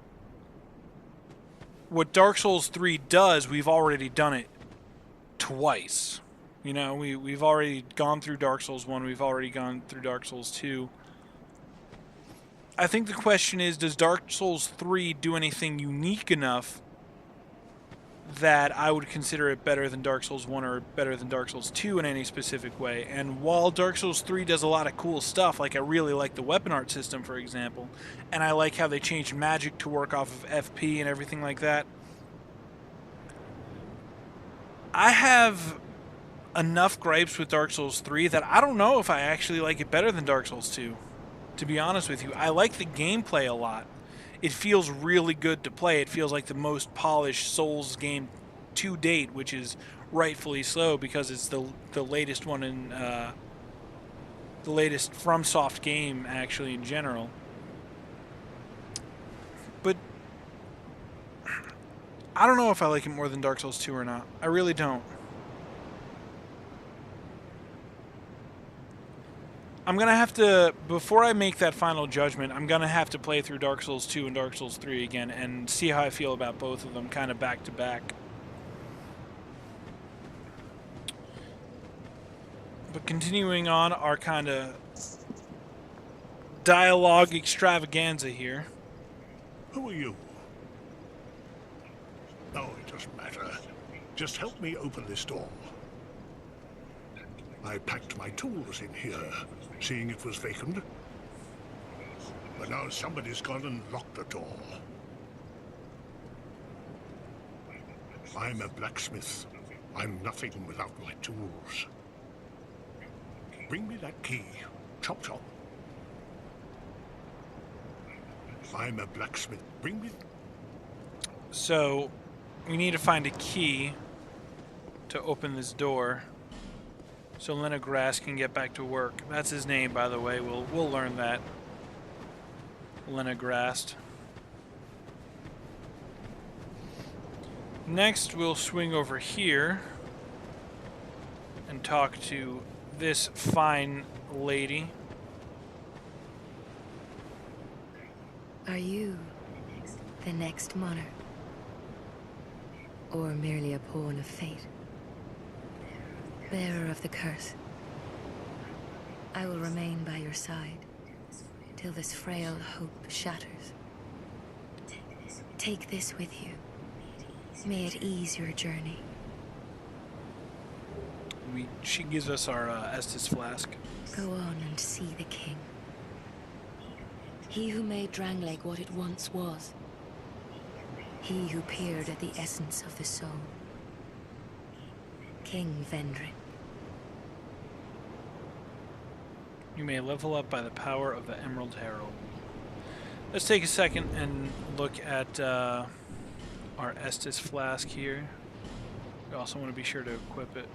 what Dark Souls 3 does, we've already done it twice. You know, we've already gone through Dark Souls 1, we've already gone through Dark Souls 2. I think the question is, does Dark Souls 3 do anything unique enough that I would consider it better than Dark Souls 1 or better than Dark Souls 2 in any specific way? And while Dark Souls 3 does a lot of cool stuff, like I really like the weapon art system, for example, and I like how they changed magic to work off of FP and everything like that, I have enough gripes with Dark Souls 3 that I don't know if I actually like it better than Dark Souls 2. To be honest with you, I like the gameplay a lot. It feels really good to play. It feels like the most polished Souls game to date, which is rightfully so because it's the latest one in the latest FromSoft game actually in general. But I don't know if I like it more than Dark Souls 2 or not. I really don't. I'm going to have to, before I make that final judgment, I'm going to have to play through Dark Souls 2 and Dark Souls 3 again and see how I feel about both of them kind of back to back. But continuing on our kind of dialogue extravaganza here. Who are you? No, it doesn't matter. Just help me open this door. I packed my tools in here, seeing it was vacant. But now somebody's gone and locked the door. I'm a blacksmith. I'm nothing without my tools. Bring me that key. Chop chop. I'm a blacksmith. Bring me... So, we need to find a key to open this door so Leningrass can get back to work. That's his name, by the way. We'll learn that. Leningrass. Next, we'll swing over here and talk to this fine lady. Are you the next monarch? Or merely a pawn of fate? Bearer of the curse, I will remain by your side till this frail hope shatters. Take this with you. May it ease your journey. She gives us our Estus flask. Go on and see the king. He who made Drangleic what it once was. He who peered at the essence of the soul. King Vendrick. You may level up by the power of the Emerald Herald. Let's take a second and look at our Estus flask here. We also want to be sure to equip it.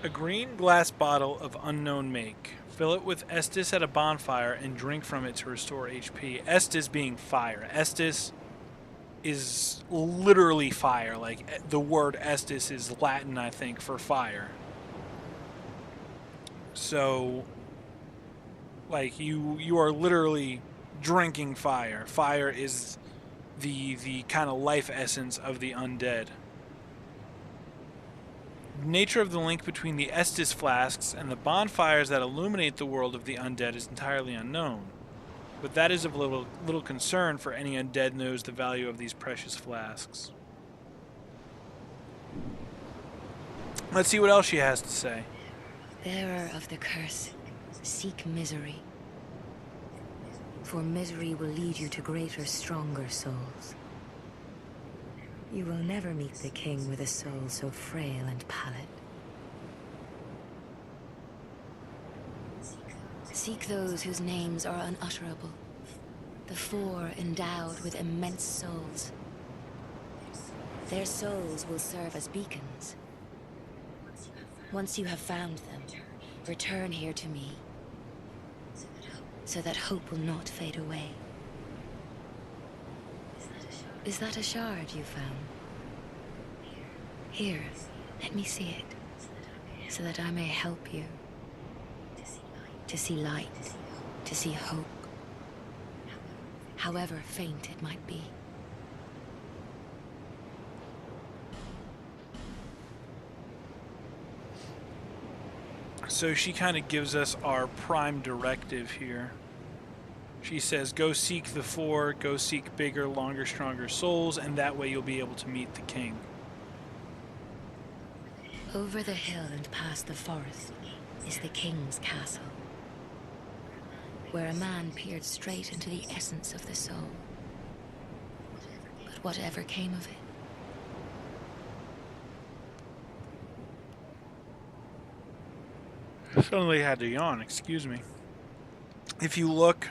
A green glass bottle of unknown make. Fill it with Estus at a bonfire and drink from it to restore HP. Estus being fire. Estus is literally fire. Like, the word Estus is Latin, I think, for fire. So, like, you are literally drinking fire. Fire is the kind of life essence of the undead. The nature of the link between the Estus flasks and the bonfires that illuminate the world of the undead is entirely unknown. But that is of little concern, for any undead knows the value of these precious flasks. Let's see what else she has to say. Bearer of the curse, seek misery. For misery will lead you to greater, stronger souls. You will never meet the king with a soul so frail and pallid. Seek those whose names are unutterable. The four endowed with immense souls. Their souls will serve as beacons. Once you have found them, return here to me, so that hope will not fade away. Is that a shard you found? Here, let me see it, so that I may help you. To see light, to see hope, however faint it might be. So she kind of gives us our prime directive here. She says, go seek the four, go seek bigger, longer, stronger souls, and that way you'll be able to meet the king. Over the hill and past the forest is the king's castle, where a man peered straight into the essence of the soul. But whatever came of it? I suddenly had to yawn, excuse me. If you look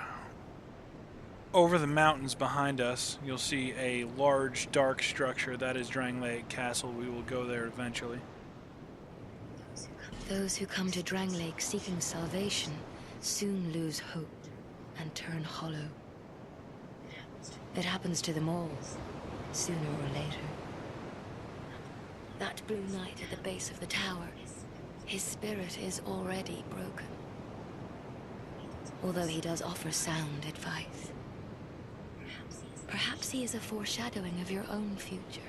over the mountains behind us, you'll see a large, dark structure. That is Drangleic Castle. We will go there eventually. Those who come to Drangleic seeking salvation soon lose hope and turn hollow. It happens to them all, sooner or later. That blue knight at the base of the tower, his spirit is already broken. Although he does offer sound advice. Perhaps he is a foreshadowing of your own future.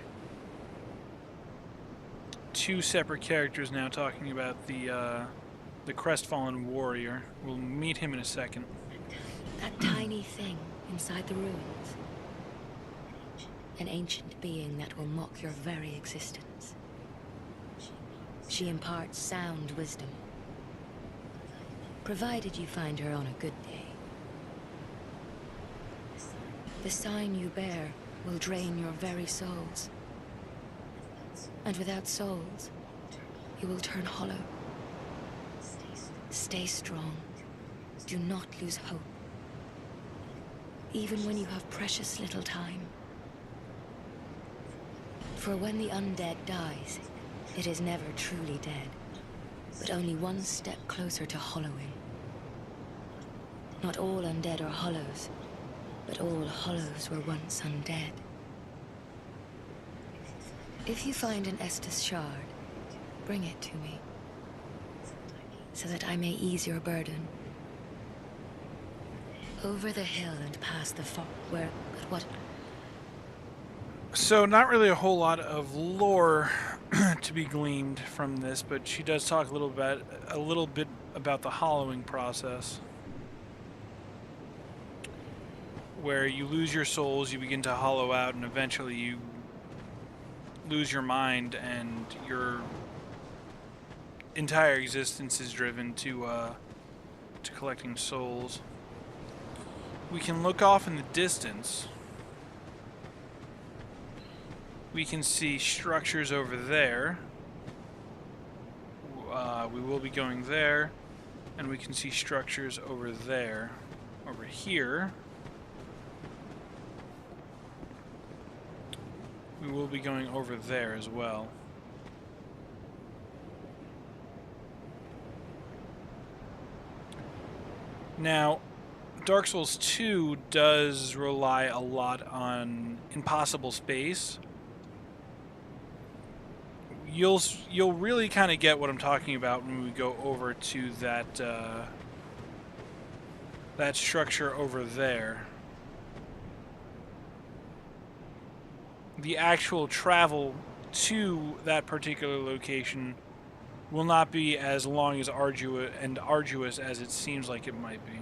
Two separate characters now talking about the crestfallen warrior. We'll meet him in a second. That tiny thing inside the ruins. An ancient being that will mock your very existence. She imparts sound wisdom, provided you find her on a good day. The sign you bear will drain your very souls. And without souls, you will turn hollow. Stay strong. Do not lose hope. Even when you have precious little time. For when the undead dies, it is never truly dead, but only one step closer to hollowing. Not all undead are hollows, but all hollows were once undead. If you find an Estus shard, bring it to me, so that I may ease your burden. Over the hill and past the fog, where, but what? So not really a whole lot of lore to be gleaned from this, but she does talk a little bit about the hollowing process, where you lose your souls, you begin to hollow out, and eventually you lose your mind, and your entire existence is driven to collecting souls. We can look off in the distance. We can see structures over there. We will be going there, and we can see structures over there. Over here, we will be going over there as well. Now, Dark Souls 2 does rely a lot on impossible space. You'll really kind of get what I'm talking about when we go over to that structure over there. The actual travel to that particular location will not be as long as arduous as it seems like it might be.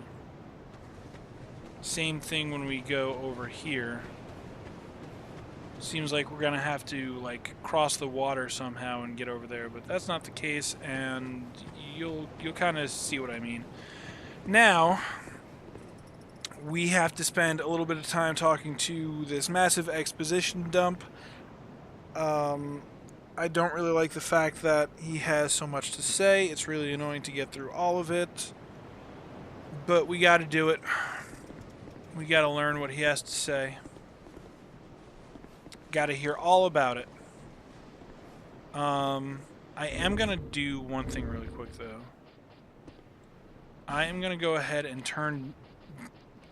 Same thing when we go over here. Seems like we're gonna have to like cross the water somehow and get over there, but that's not the case, and you'll kind of see what I mean. Now we have to spend a little bit of time talking to this massive exposition dump. I don't really like the fact that he has so much to say. It's really annoying to get through all of it, but we got to do it. We got to learn what he has to say. Got to hear all about it. I am going to do one thing really quick, though. I am going to go ahead and turn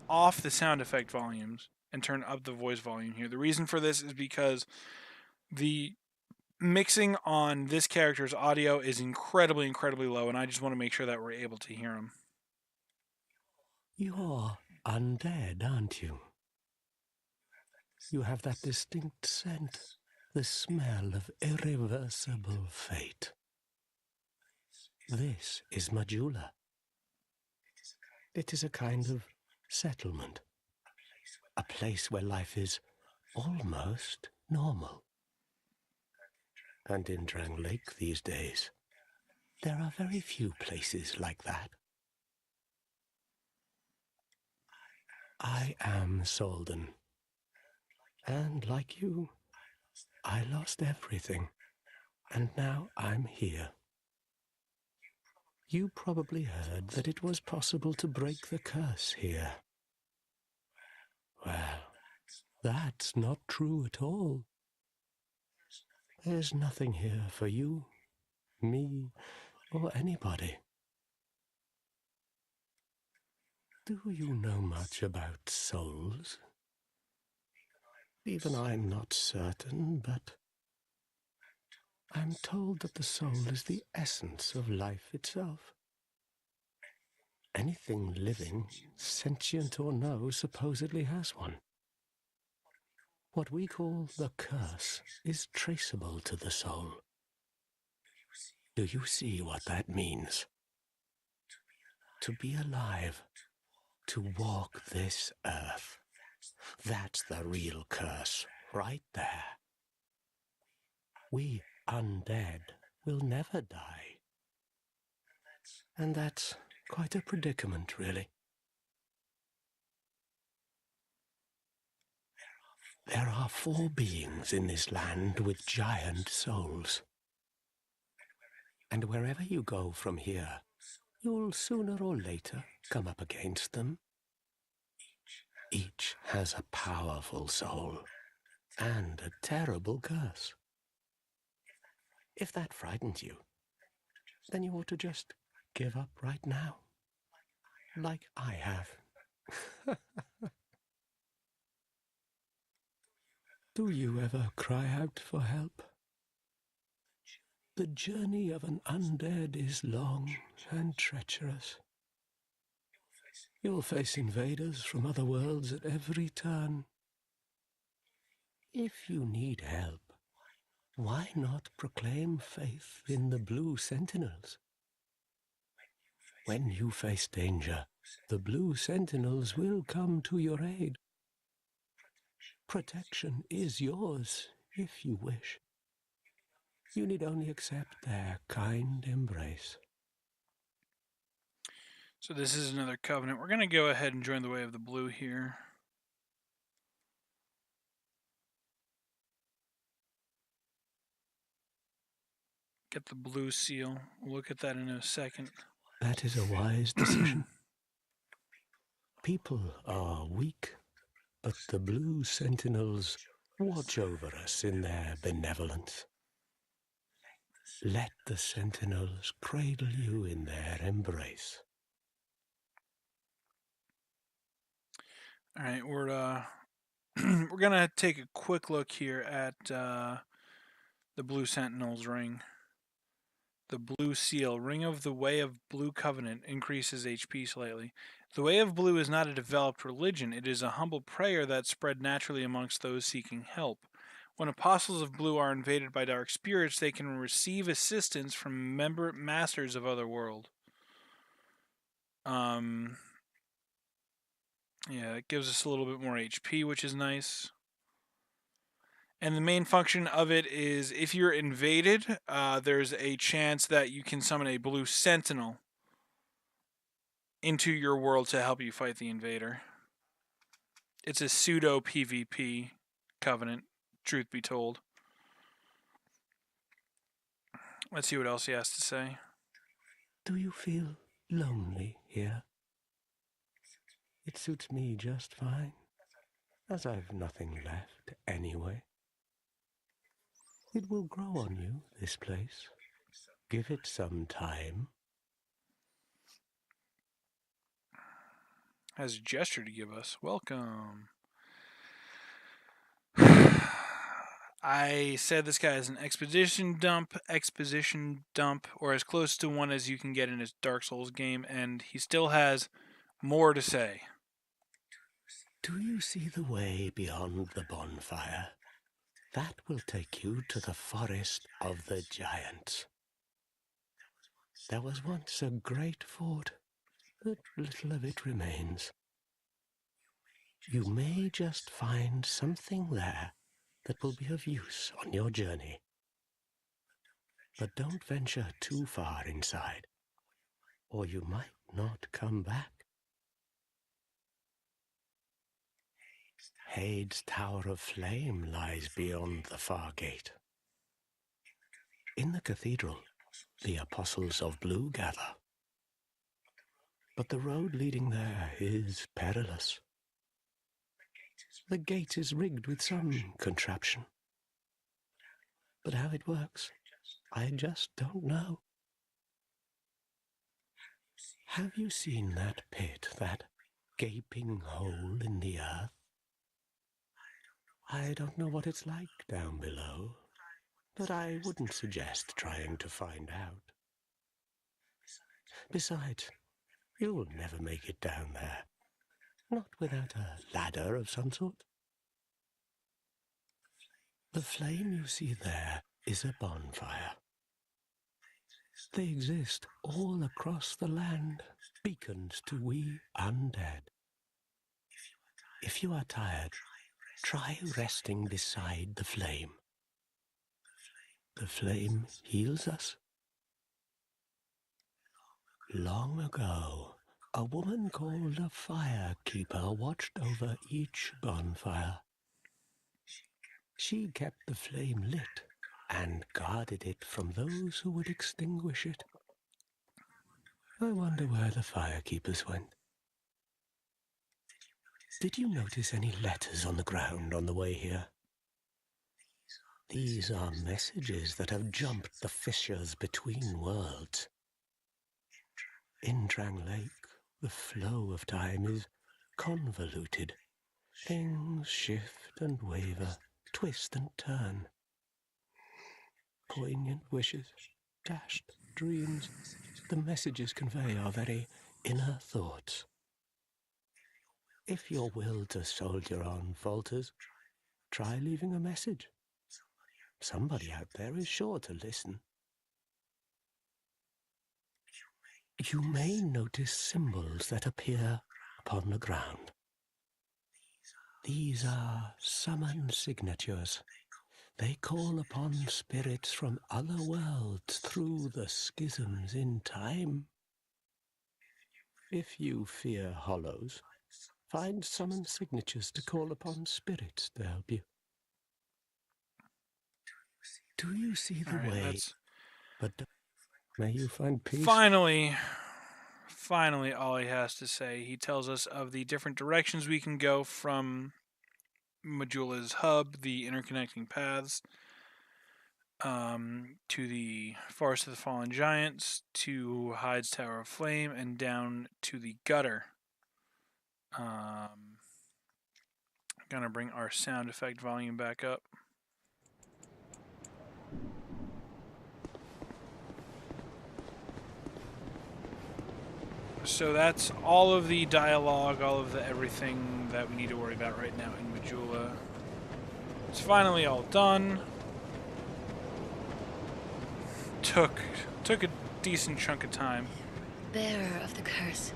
off the sound effect volumes and turn up the voice volume here. The reason for this is because the mixing on this character's audio is incredibly, incredibly low, and I just want to make sure that we're able to hear him. You're undead, aren't you? You have that distinct scent, the smell of irreversible fate. This is Majula. It is a kind of settlement, a place where life is almost normal. And in Drangleic these days, there are very few places like that. I am Solden, and like you, I lost everything, and now I'm here. You probably heard that it was possible to break the curse here. Well, that's not true at all. There's nothing here for you, me, or anybody. Do you know much about souls? Even I'm not certain, but I'm told that the soul is the essence of life itself. Anything living, sentient or no, supposedly has one. What we call the curse is traceable to the soul. Do you see what that means? To be alive, to walk this earth. That's the real curse, right there. We undead will never die. And that's quite a predicament, really. There are 4 beings in this land with giant souls. And wherever you go from here, you'll sooner or later come up against them. Each has a powerful soul and a terrible curse. If that frightens you, then you ought to just give up right now, like I have. Do you ever cry out for help? The journey of an undead is long and treacherous. You'll face invaders from other worlds at every turn. If you need help, why not proclaim faith in the Blue Sentinels? When you face danger, the Blue Sentinels will come to your aid. Protection is yours, if you wish. You need only accept their kind embrace. So this is another covenant. We're going to go ahead and join the way of the blue here. Get the blue seal. We'll look at that in a second. That is a wise decision. People are weak, but the Blue Sentinels watch over us in their benevolence. Let the Sentinels cradle you in their embrace. All right, we're gonna take a quick look here at the Blue Sentinel's ring. The Blue Seal, Ring of the Way of Blue Covenant, increases HP slightly. The Way of Blue is not a developed religion. It is a humble prayer that spread naturally amongst those seeking help. When apostles of blue are invaded by dark spirits, they can receive assistance from member masters of other world. Um, yeah, it gives us a little bit more HP, which is nice. And the main function of it is if you're invaded, there's a chance that you can summon a blue sentinel into your world to help you fight the invader. It's a pseudo PvP covenant, truth be told. Let's see what else he has to say. Do you feel lonely here? It suits me just fine, as I've nothing left anyway. It will grow on you, this place. Give it some time. Has a gesture to give us. Welcome. I said this guy is an exposition dump, or as close to one as you can get in a Dark Souls game, and he still has more to say. Do you see the way beyond the bonfire? That will take you to the forest of the giants. There was once a great fort, but little of it remains. You may just find something there that will be of use on your journey. But don't venture too far inside, or you might not come back. Hade's Tower of Flame lies beyond the far gate. In the cathedral, the Apostles of Blue gather. But the road leading there is perilous. The gate is rigged with some contraption. But how it works, I just don't know. Have you seen that pit, that gaping hole in the earth? I don't know what it's like down below, but I wouldn't suggest trying to find out. Besides, you'll never make it down there. Not without a ladder of some sort. The flame you see there is a bonfire. They exist all across the land, beacons to we undead. If you are tired, try resting beside the flame. The flame heals us. Long ago, a woman called a firekeeper watched over each bonfire. She kept the flame lit and guarded it from those who would extinguish it. I wonder where the firekeepers went. Did you notice any letters on the ground on the way here? These are messages that have jumped the fissures between worlds. In Drangleic, the flow of time is convoluted. Things shift and waver, twist and turn. Poignant wishes, dashed dreams, the messages convey our very inner thoughts. If your will to soldier on falters, try leaving a message. Somebody out there is sure to listen. You may notice symbols that appear upon the ground. These are summon signatures. They call upon spirits from other worlds through the schisms in time. If you fear hollows, find summon signatures to call upon spirits to help you. Do you see the way? But may you find peace. Finally, all he has to say, he tells us of the different directions we can go from Majula's hub, the interconnecting paths, to the Forest of the Fallen Giants, to Hyde's Tower of Flame, and down to the gutter. Gonna bring our sound effect volume back up. So that's all of the dialogue, all of the everything that we need to worry about right now in Majula. It's finally all done. Took a decent chunk of time. Bearer of the curse.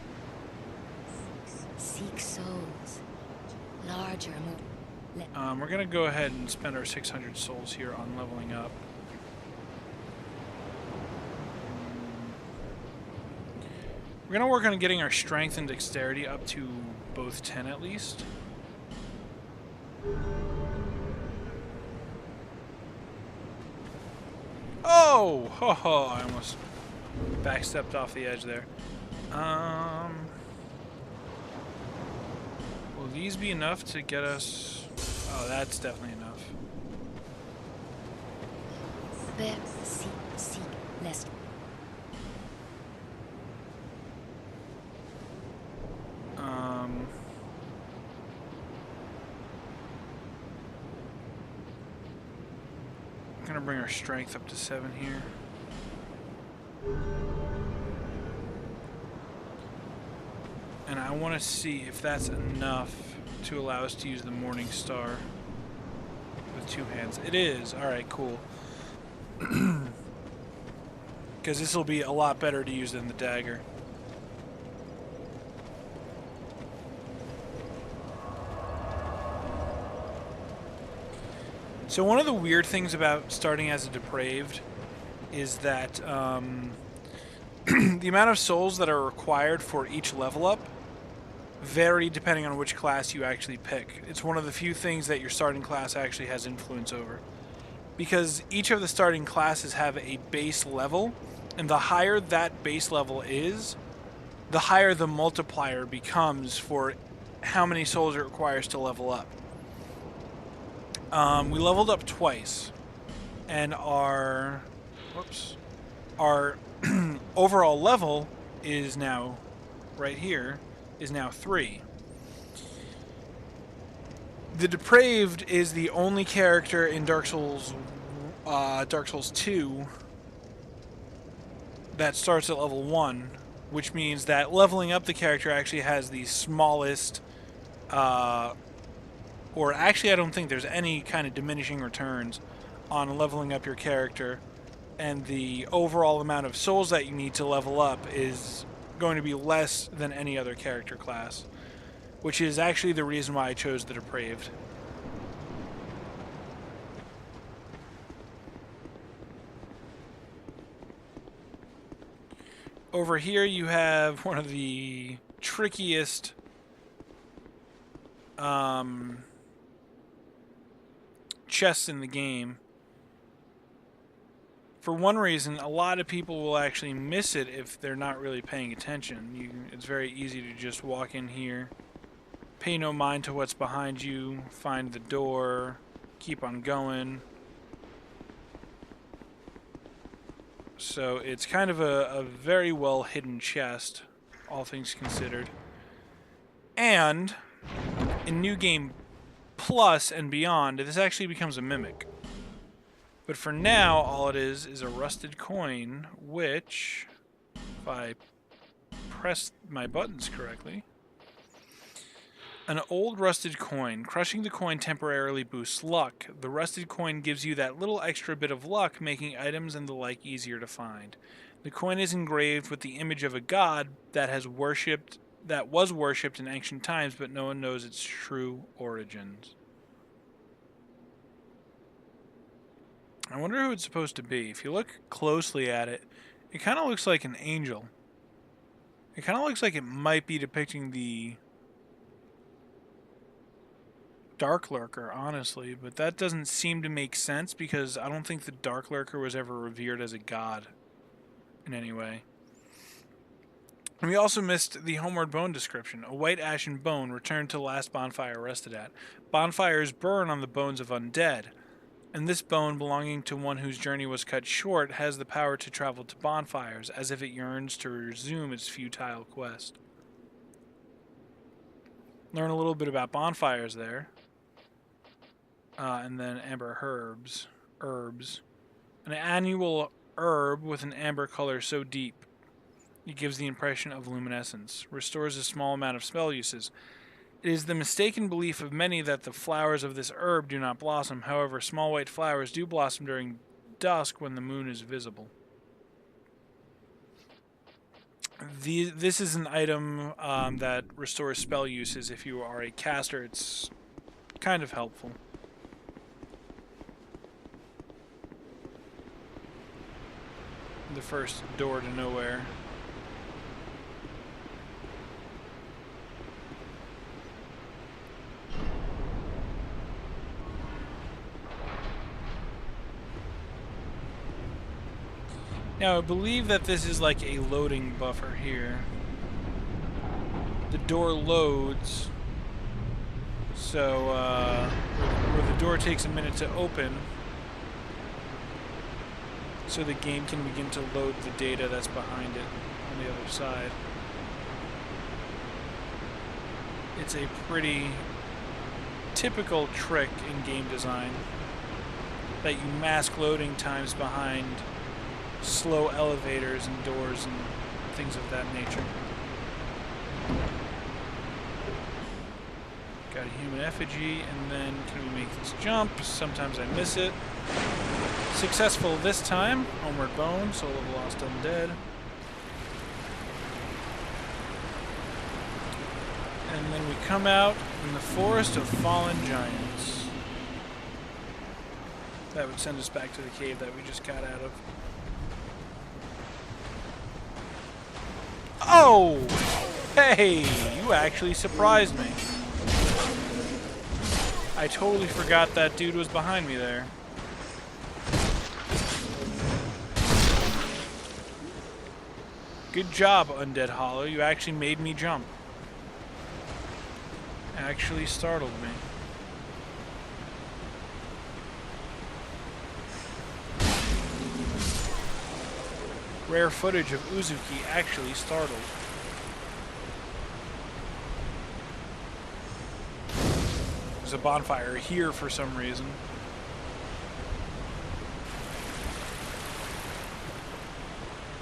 Seek souls. Larger, more... We're gonna go ahead and spend our 600 souls here on leveling up. We're gonna work on getting our strength and dexterity up to both 10 at least. Oh! Ho ho! I almost backstepped off the edge there. Will these be enough to get us... Oh, that's definitely enough. Seek, lest... I'm gonna bring our strength up to 7 here. And I want to see if that's enough to allow us to use the Morning Star with 2 hands. It is. Alright, cool. Because this will be a lot better to use than the dagger. So one of the weird things about starting as a depraved is that the amount of souls that are required for each level up vary depending on which class you actually pick. It's one of the few things that your starting class actually has influence over. Because each of the starting classes have a base level, and the higher that base level is, the higher the multiplier becomes for how many souls it requires to level up. We leveled up twice, and our overall level is now, right here, is now 3. The Depraved is the only character in Dark Souls 2 that starts at level 1, which means that leveling up the character actually has the smallest, or actually I don't think there's any kind of diminishing returns on leveling up your character, and the overall amount of souls that you need to level up is going to be less than any other character class, which is actually the reason why I chose the Depraved. Over here you have one of the trickiest chests in the game. For one reason, a lot of people will actually miss it if they're not really paying attention. It's very easy to just walk in here, pay no mind to what's behind you, find the door, keep on going. So it's kind of a very well hidden chest, all things considered. And in New Game Plus and beyond, this actually becomes a mimic. But for now, all it is a rusted coin, which, if I press my buttons correctly, an old rusted coin. Crushing the coin temporarily boosts luck. The rusted coin gives you that little extra bit of luck, making items and the like easier to find. The coin is engraved with the image of a god that was worshipped in ancient times, but no one knows its true origins. I wonder who it's supposed to be. If you look closely at it, it kind of looks like an angel. It kind of looks like it might be depicting the Dark Lurker, honestly, but that doesn't seem to make sense because I don't think the Dark Lurker was ever revered as a god in any way. And we also missed the Homeward Bone description. A white ashen bone returned to the last bonfire rested at. Bonfires burn on the bones of undead, and this bone, belonging to one whose journey was cut short, has the power to travel to bonfires, as if it yearns to resume its futile quest. Learn a little bit about bonfires there. and then amber herbs. An annual herb with an amber color so deep it gives the impression of luminescence. Restores a small amount of spell uses. It is the mistaken belief of many that the flowers of this herb do not blossom. However, small white flowers do blossom during dusk when the moon is visible. This is an item that restores spell uses. If you are a caster, it's kind of helpful. The first door to nowhere. Now, I believe that this is like a loading buffer here. The door loads, so where the door takes a minute to open, so the game can begin to load the data that's behind it on the other side. It's a pretty typical trick in game design that you mask loading times behind slow elevators and doors and things of that nature. Got a human effigy, and then can we make this jump? Sometimes I miss it. Successful this time. Homeward Bone, Soul of the Lost Undead. And then we come out in the Forest of Fallen Giants. That would send us back to the cave that we just got out of. Oh! Hey! You actually surprised me. I totally forgot that dude was behind me there. Good job, Undead Hollow. You actually made me jump. Actually startled me. Rare footage of Uzuki actually startled. There's a bonfire here for some reason.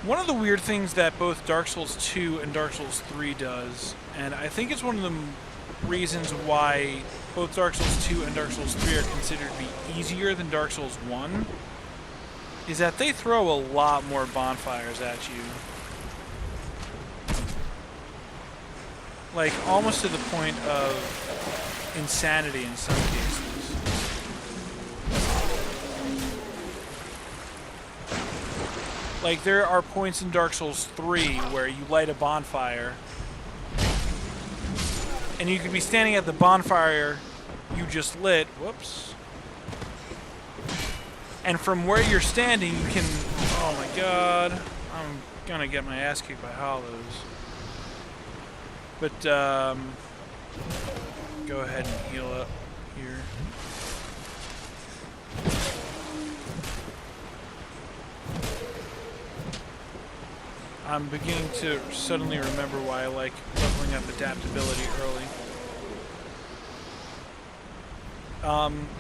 One of the weird things that both Dark Souls 2 and Dark Souls 3 does, and I think it's one of the reasons why both Dark Souls 2 and Dark Souls 3 are considered to be easier than Dark Souls 1, is that they throw a lot more bonfires at you. Like, almost to the point of insanity in some cases. Like, there are points in Dark Souls 3 where you light a bonfire, and you could be standing at the bonfire you just lit, whoops, and from where you're standing you can, oh my god, I'm gonna get my ass kicked by hollows. But, go ahead and heal up here. I'm beginning to suddenly remember why I like leveling up adaptability early.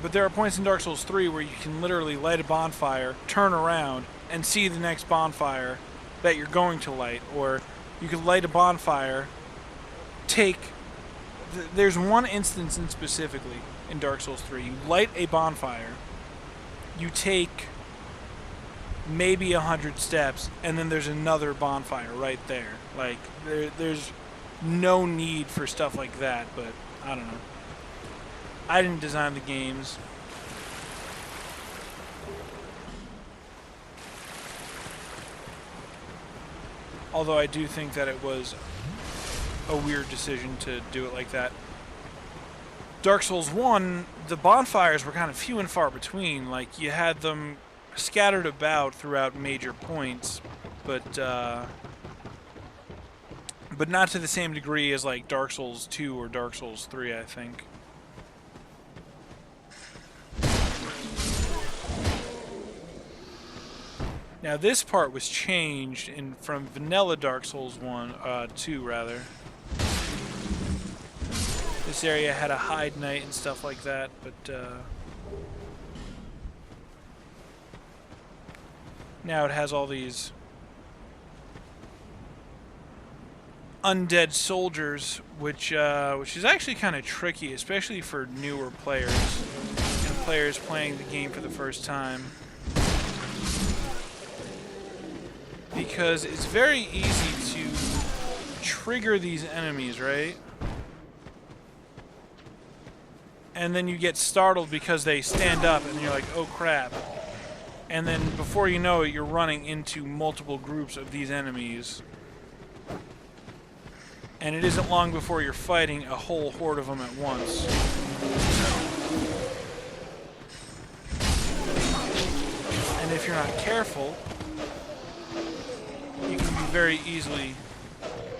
But there are points in Dark Souls 3 where you can literally light a bonfire, turn around, and see the next bonfire that you're going to light. Or you can light a bonfire, there's one instance in specifically in Dark Souls 3. You light a bonfire, you take maybe 100 steps, and then there's another bonfire right there. Like, there's no need for stuff like that, but I don't know. I didn't design the games. Although I do think that it was a weird decision to do it like that. Dark Souls 1, the bonfires were kind of few and far between. Like, you had them scattered about throughout major points, but not to the same degree as like Dark Souls 2 or Dark Souls 3, I think. Now this part was changed from vanilla Dark Souls 2 rather. This area had a hide night and stuff like that, but Now it has all these undead soldiers, which is actually kind of tricky, especially for newer players and players playing the game for the first time, because it's very easy to trigger these enemies, right? And then you get startled because they stand up and you're like, oh crap. And then before you know it, you're running into multiple groups of these enemies. And it isn't long before you're fighting a whole horde of them at once. And if you're not careful, you can be very easily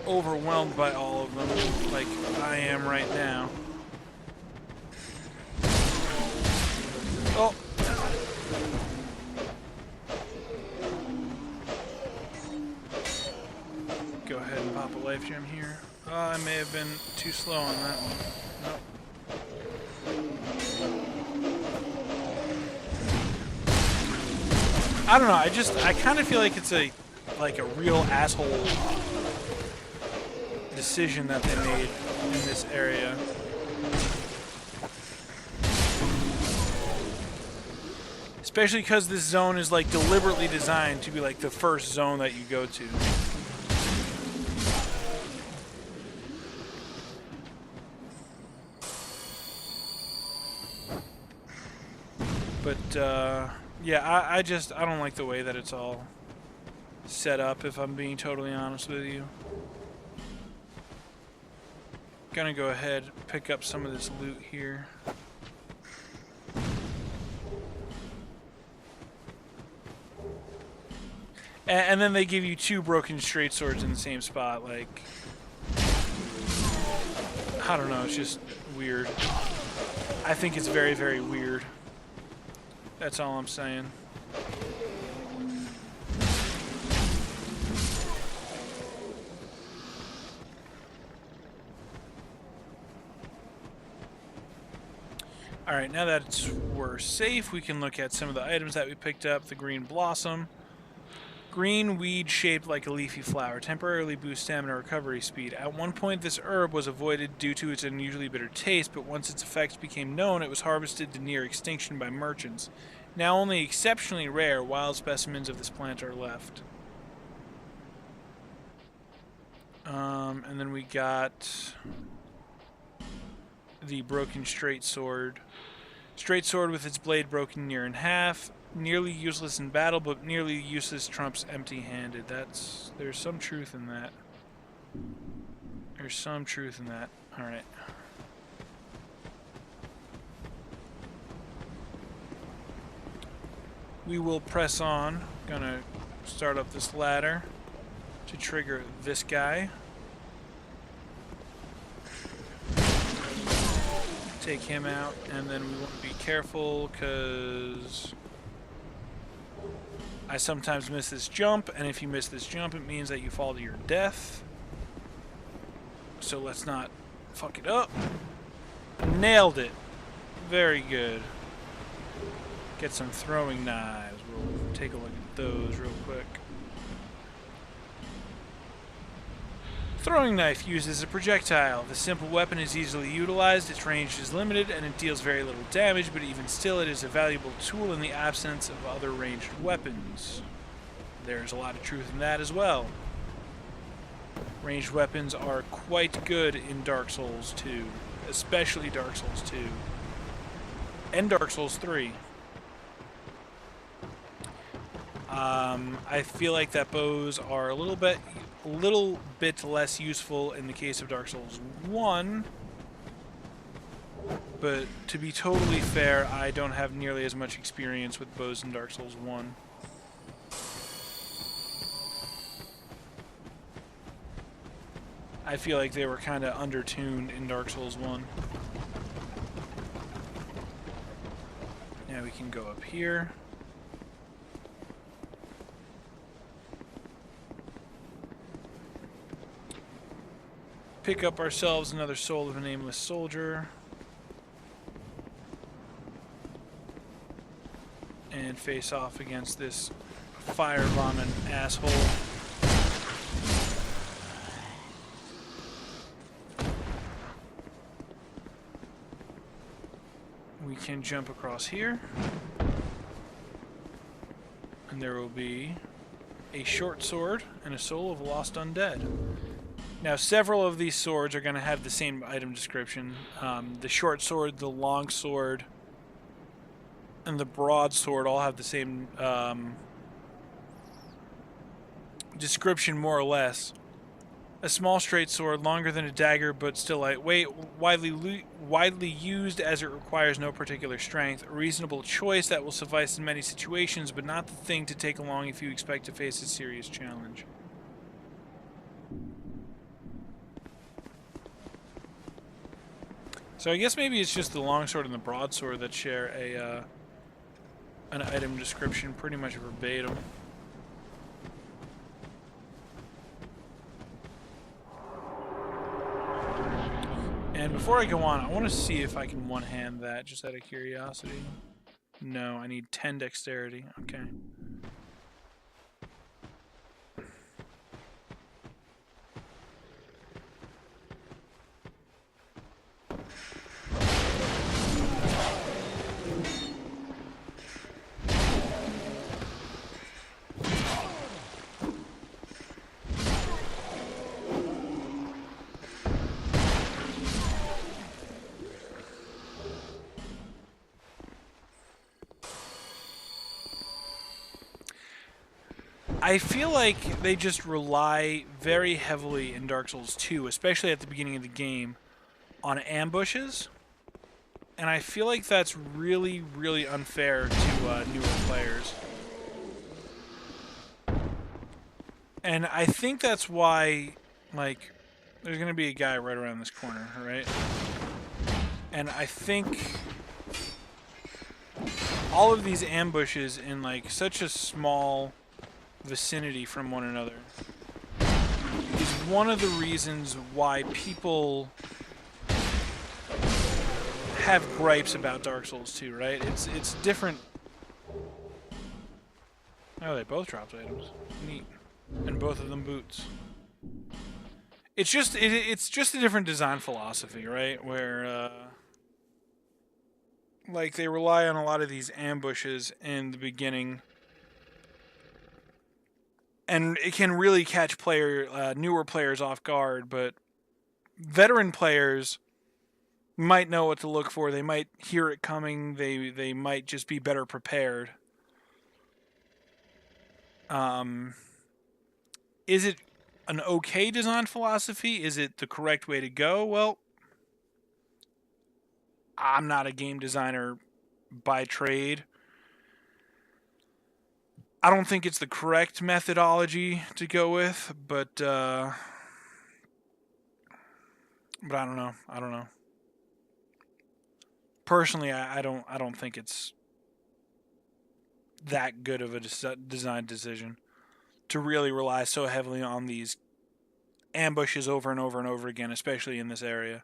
overwhelmed by all of them, like I am right now. Oh! Go ahead and pop a life gem here. Oh, I may have been too slow on that one. Nope. I don't know, I kind of feel like it's a real asshole decision that they made in this area. Especially because this zone is like deliberately designed to be like the first zone that you go to. But yeah, I don't like the way that it's all set up, if I'm being totally honest with you. Gonna go ahead and pick up some of this loot here. And then they give you 2 broken straight swords in the same spot, like... I don't know, it's just weird. I think it's very, very weird. That's all I'm saying. Alright, now that we're safe, we can look at some of the items that we picked up. The green blossom. Green weed shaped like a leafy flower. Temporarily boosts stamina recovery speed. At one point, this herb was avoided due to its unusually bitter taste, but once its effects became known, it was harvested to near extinction by merchants. Now only exceptionally rare wild specimens of this plant are left. And then we got the broken straight sword. Straight sword with its blade broken near in half. Nearly useless in battle, but nearly useless trumps empty-handed. There's some truth in that. There's some truth in that. Alright. We will press on. Gonna start up this ladder to trigger this guy. Take him out, and then we want to be careful because I sometimes miss this jump, and if you miss this jump, it means that you fall to your death. So let's not fuck it up. Nailed it. Very good. Get some throwing knives. We'll take a look at those real quick. Throwing knife used as a projectile. The simple weapon is easily utilized, its range is limited, and it deals very little damage, but even still it is a valuable tool in the absence of other ranged weapons. There's a lot of truth in that as well. Ranged weapons are quite good in Dark Souls 2, especially Dark Souls 2, and Dark Souls 3. I feel like that bows are a little bit less useful in the case of Dark Souls 1, but to be totally fair, I don't have nearly as much experience with bows in Dark Souls 1. I feel like they were kind of undertuned in Dark Souls 1. Now we can go up here. Pick up ourselves another soul of a nameless soldier. And face off against this firebomb an asshole. We can jump across here. And there will be a short sword and a soul of lost undead. Now, several of these swords are going to have the same item description. The short sword, the long sword, and the broadsword all have the same description, more or less. A small straight sword, longer than a dagger, but still lightweight, widely used as it requires no particular strength. A reasonable choice that will suffice in many situations, but not the thing to take along if you expect to face a serious challenge. So I guess maybe it's just the longsword and the broadsword that share an item description pretty much verbatim. And before I go on, I want to see if I can one-hand that, just out of curiosity. No, I need 10 dexterity. Okay. I feel like they just rely very heavily in Dark Souls 2, especially at the beginning of the game, on ambushes. And I feel like that's really, really unfair to newer players. And I think that's why, like, there's going to be a guy right around this corner, right? And I think all of these ambushes in, like, such a small vicinity from one another is one of the reasons why people have gripes about Dark Souls 2, right? It's different. Oh, they both dropped items. Neat. And both of them boots. It's just a different design philosophy, right? Where like they rely on a lot of these ambushes in the beginning. And it can really catch newer players off guard, but veteran players might know what to look for. They might hear it coming. They might just be better prepared. Is it an okay design philosophy? Is it the correct way to go? Well, I'm not a game designer by trade. I don't think it's the correct methodology to go with, but I don't know. I don't know. Personally, I don't think it's that good of a design decision to really rely so heavily on these ambushes over and over and over again, especially in this area.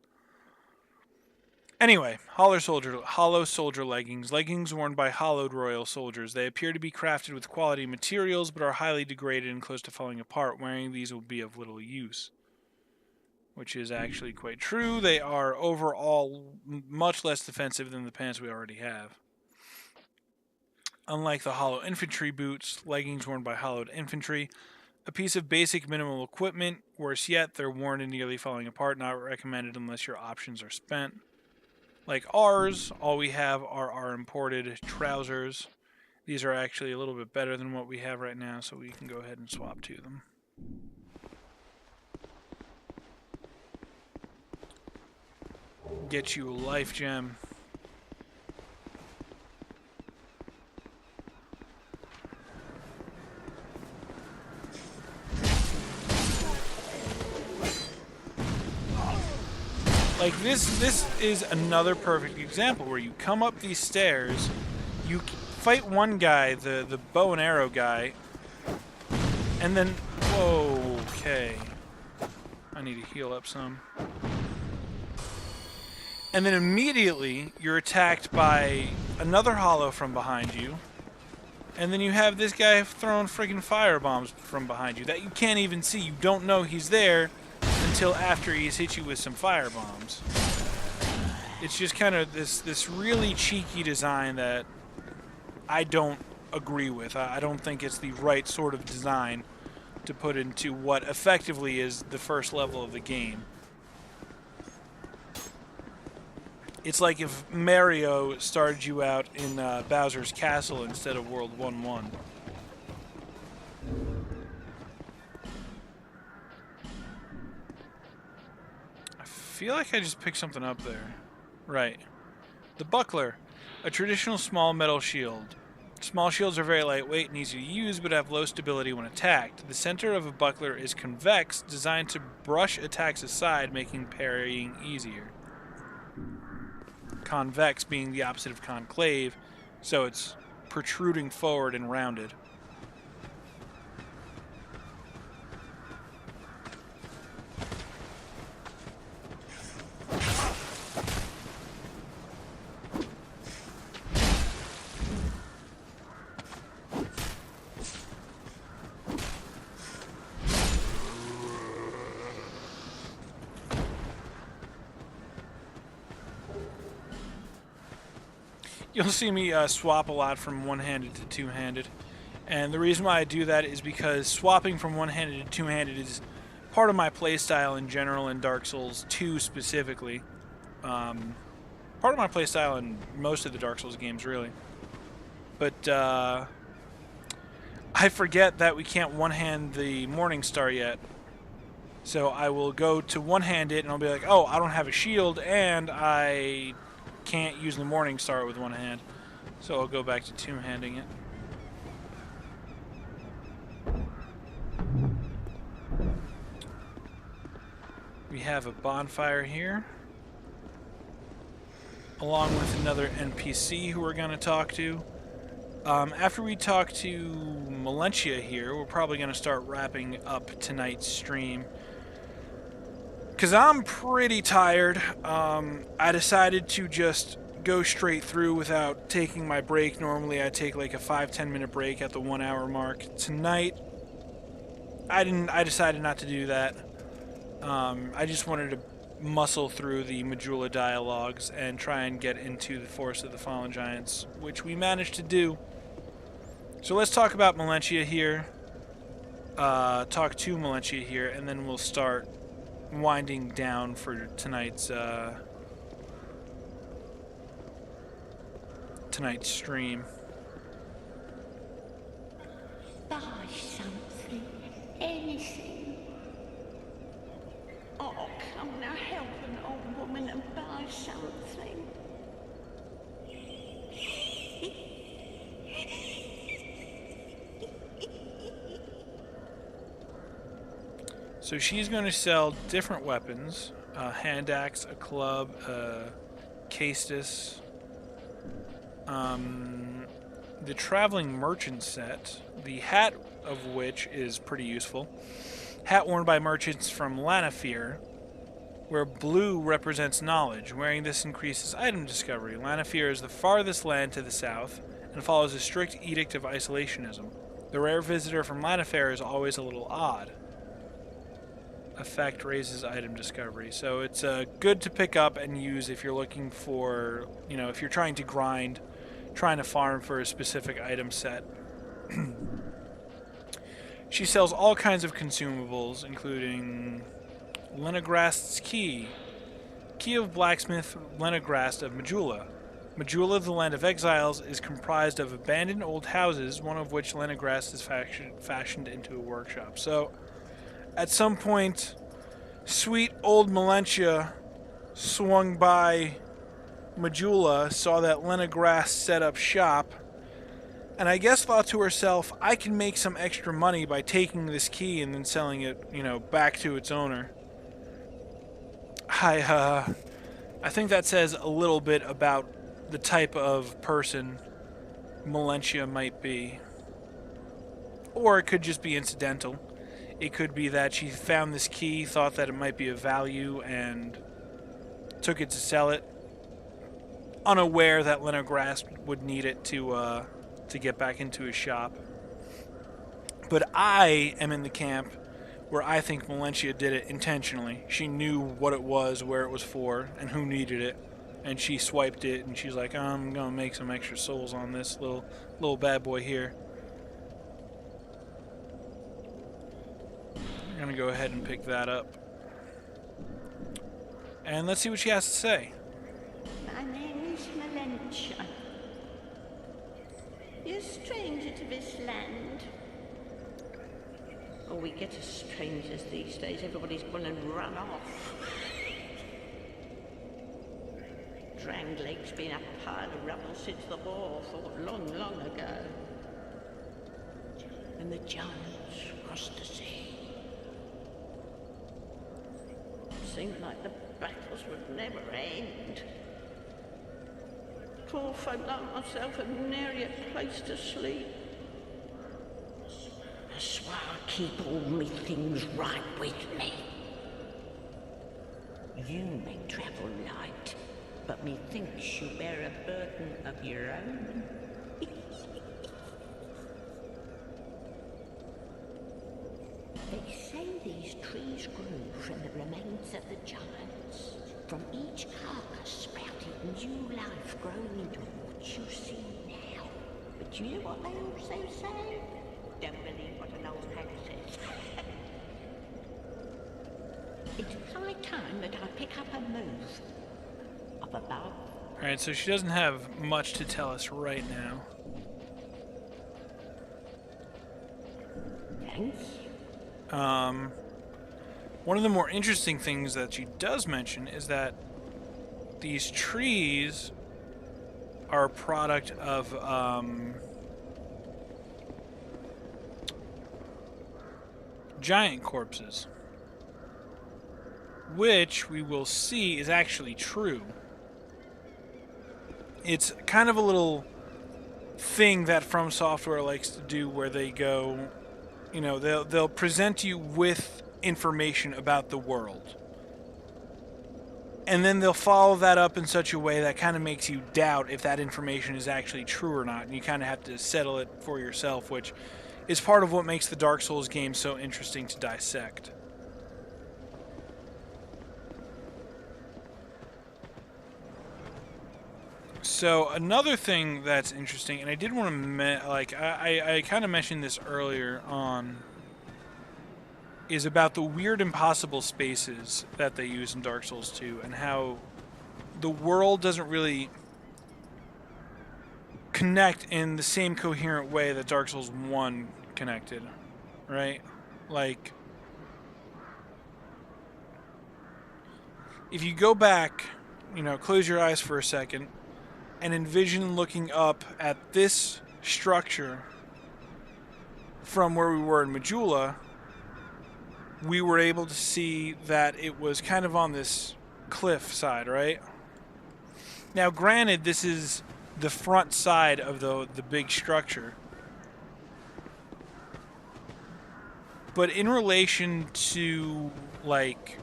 Anyway, hollow soldier leggings. Leggings worn by hollowed royal soldiers. They appear to be crafted with quality materials, but are highly degraded and close to falling apart. Wearing these will be of little use. Which is actually quite true. They are overall much less defensive than the pants we already have. Unlike the hollow infantry boots, leggings worn by hollowed infantry, a piece of basic minimal equipment. Worse yet, they're worn and nearly falling apart. Not recommended unless your options are spent. Like ours, all we have are our imported trousers. These are actually a little bit better than what we have right now, so we can go ahead and swap to them. Get you a life gem. Like this is another perfect example where you come up these stairs, you fight one guy, the bow and arrow guy, and then, whoa, okay, I need to heal up some. And then immediately you're attacked by another hollow from behind you, And then you have this guy throwing freaking fire bombs from behind you that you can't even see. You don't know he's there until after he's hit you with some fire bombs. It's just kind of this really cheeky design that I don't agree with. I don't think it's the right sort of design to put into what effectively is the first level of the game. It's like if Mario started you out in Bowser's Castle instead of World 1-1. I feel like I just picked something up there. Right. The buckler, a traditional small metal shield. Small shields are very lightweight and easy to use, but have low stability when attacked. The center of a buckler is convex, designed to brush attacks aside, making parrying easier. Convex being the opposite of concave, so it's protruding forward and rounded. You'll see me swap a lot from one-handed to two-handed. And the reason why I do that is because swapping from one-handed to two-handed is part of my playstyle in general in Dark Souls 2 specifically. Part of my playstyle in most of the Dark Souls games, really. But I forget that we can't one-hand the Morning Star yet. So I will go to one-hand it and I'll be like, oh, I don't have a shield and I can't use the Morning Star with one hand, so I'll go back to two-handing it. We have a bonfire here, along with another NPC who we're going to talk to. After we talk to Melentia here, we're probably going to start wrapping up tonight's stream. Because I'm pretty tired. I decided to just go straight through without taking my break. Normally I take like a 5-10 minute break at the 1 hour mark. Tonight, I decided not to do that. I just wanted to muscle through the Majula dialogues and try and get into the Forest of the Fallen Giants, which we managed to do. So let's talk about Melentia here. Talk to Melentia here, and then we'll start winding down for tonight's stream. Buy something, anything. Oh, come now, help an old woman and buy something. So she's going to sell different weapons, a hand axe, a club, a caestus, the traveling merchant set, the hat of which is pretty useful. Hat worn by merchants from Lanafir, where blue represents knowledge. Wearing this increases item discovery. Lanafir is the farthest land to the south and follows a strict edict of isolationism. The rare visitor from Lanafir is always a little odd. Effect raises item discovery. So it's good to pick up and use if you're looking for, if you're trying to grind, trying to farm for a specific item set. She sells all kinds of consumables, including Lenograst's key. Key of blacksmith Lenograst of Majula. Majula, the land of exiles, is comprised of abandoned old houses, one of which Lenograst is fashioned into a workshop. So, at some point, sweet old Melentia swung by Majula, saw that Lenograst set up shop, and I guess thought to herself, I can make some extra money by taking this key and then selling it, back to its owner. I think that says a little bit about the type of person Melentia might be. Or it could just be incidental. It could be that she found this key, thought that it might be of value, and took it to sell it, unaware that Lenograst would need it to to get back into his shop. But I am in the camp where I think Valencia did it intentionally. She knew what it was, where it was for, and who needed it. And she swiped it, and she's like, I'm going to make some extra souls on this little bad boy here. I'm going to go ahead and pick that up. And let's see what she has to say. My name is Valencia. You're a stranger to this land. Oh, we get as strangers these days. Everybody's gone and run off. Drangleic's been a pile of rubble since the war fought long, long ago. And the giants crossed the sea. Seemed like the battles would never end. Poor folk like myself have nary a place to sleep. That's why I keep all me things right with me. You may travel light, but methinks you bear a burden of your own. They say these trees grew from the remains of the giants. From each carcass sprouted new life growing into what you see now. But you know what they also say? Don't believe what an old hag says. It's high time that I pick up a move. Up above. Alright, so she doesn't have much to tell us right now. Thanks. One of the more interesting things that she does mention is that these trees are a product of, giant corpses. Which we will see is actually true. It's kind of a little thing that From Software likes to do where they go, you know, they'll present you with information about the world. And then they'll follow that up in such a way that kind of makes you doubt if that information is actually true or not. And you kind of have to settle it for yourself, which is part of what makes the Dark Souls game so interesting to dissect. So another thing that's interesting, and I did want to I kind of mentioned this earlier on, is about the weird impossible spaces that they use in Dark Souls 2 and how the world doesn't really connect in the same coherent way that Dark Souls 1 connected, right? Like, if you go back, you know, close your eyes for a second and envision looking up at this structure from where we were in Majula, we were able to see that it was kind of on this cliff side, right? Now, granted, this is the front side of the big structure. But in relation to, like,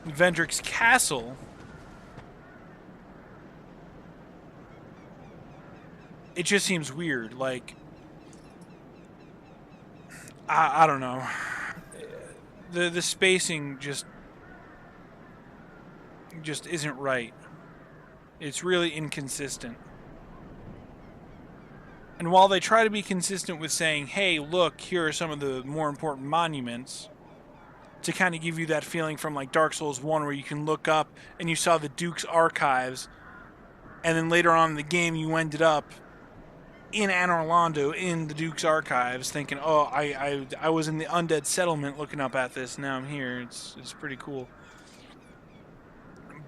Vendrick's castle, it just seems weird. Like, I don't know. The spacing just isn't right. It's really inconsistent. And while they try to be consistent with saying, hey, look, here are some of the more important monuments, to kind of give you that feeling from like Dark Souls 1 where you can look up and you saw the Duke's archives, and then later on in the game you ended up in Anor Londo in the Duke's archives thinking, oh, I was in the undead settlement looking up at this, now I'm here. It's pretty cool.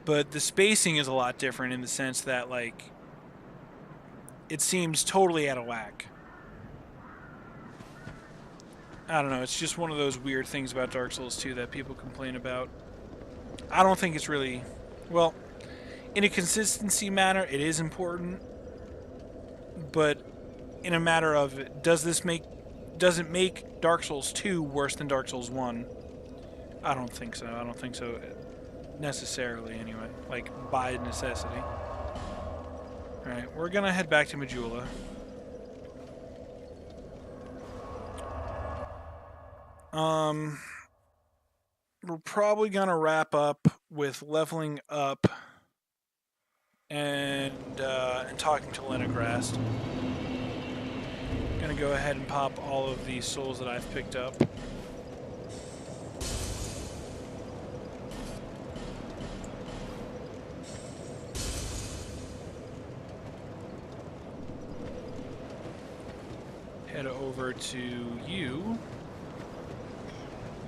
But the spacing is a lot different in the sense that, like, it seems totally out of whack. I don't know, it's just one of those weird things about Dark Souls 2 that people complain about. I don't think it's really, well, in a consistency matter, it is important, but in a matter of, does it make Dark Souls 2 worse than Dark Souls 1? I don't think so. I don't think so necessarily, anyway. Like, by necessity. Alright, we're gonna head back to Majula. We're probably gonna wrap up with leveling up and talking to Lenegrast. Gonna go ahead and pop all of these souls that I've picked up. Head over to you.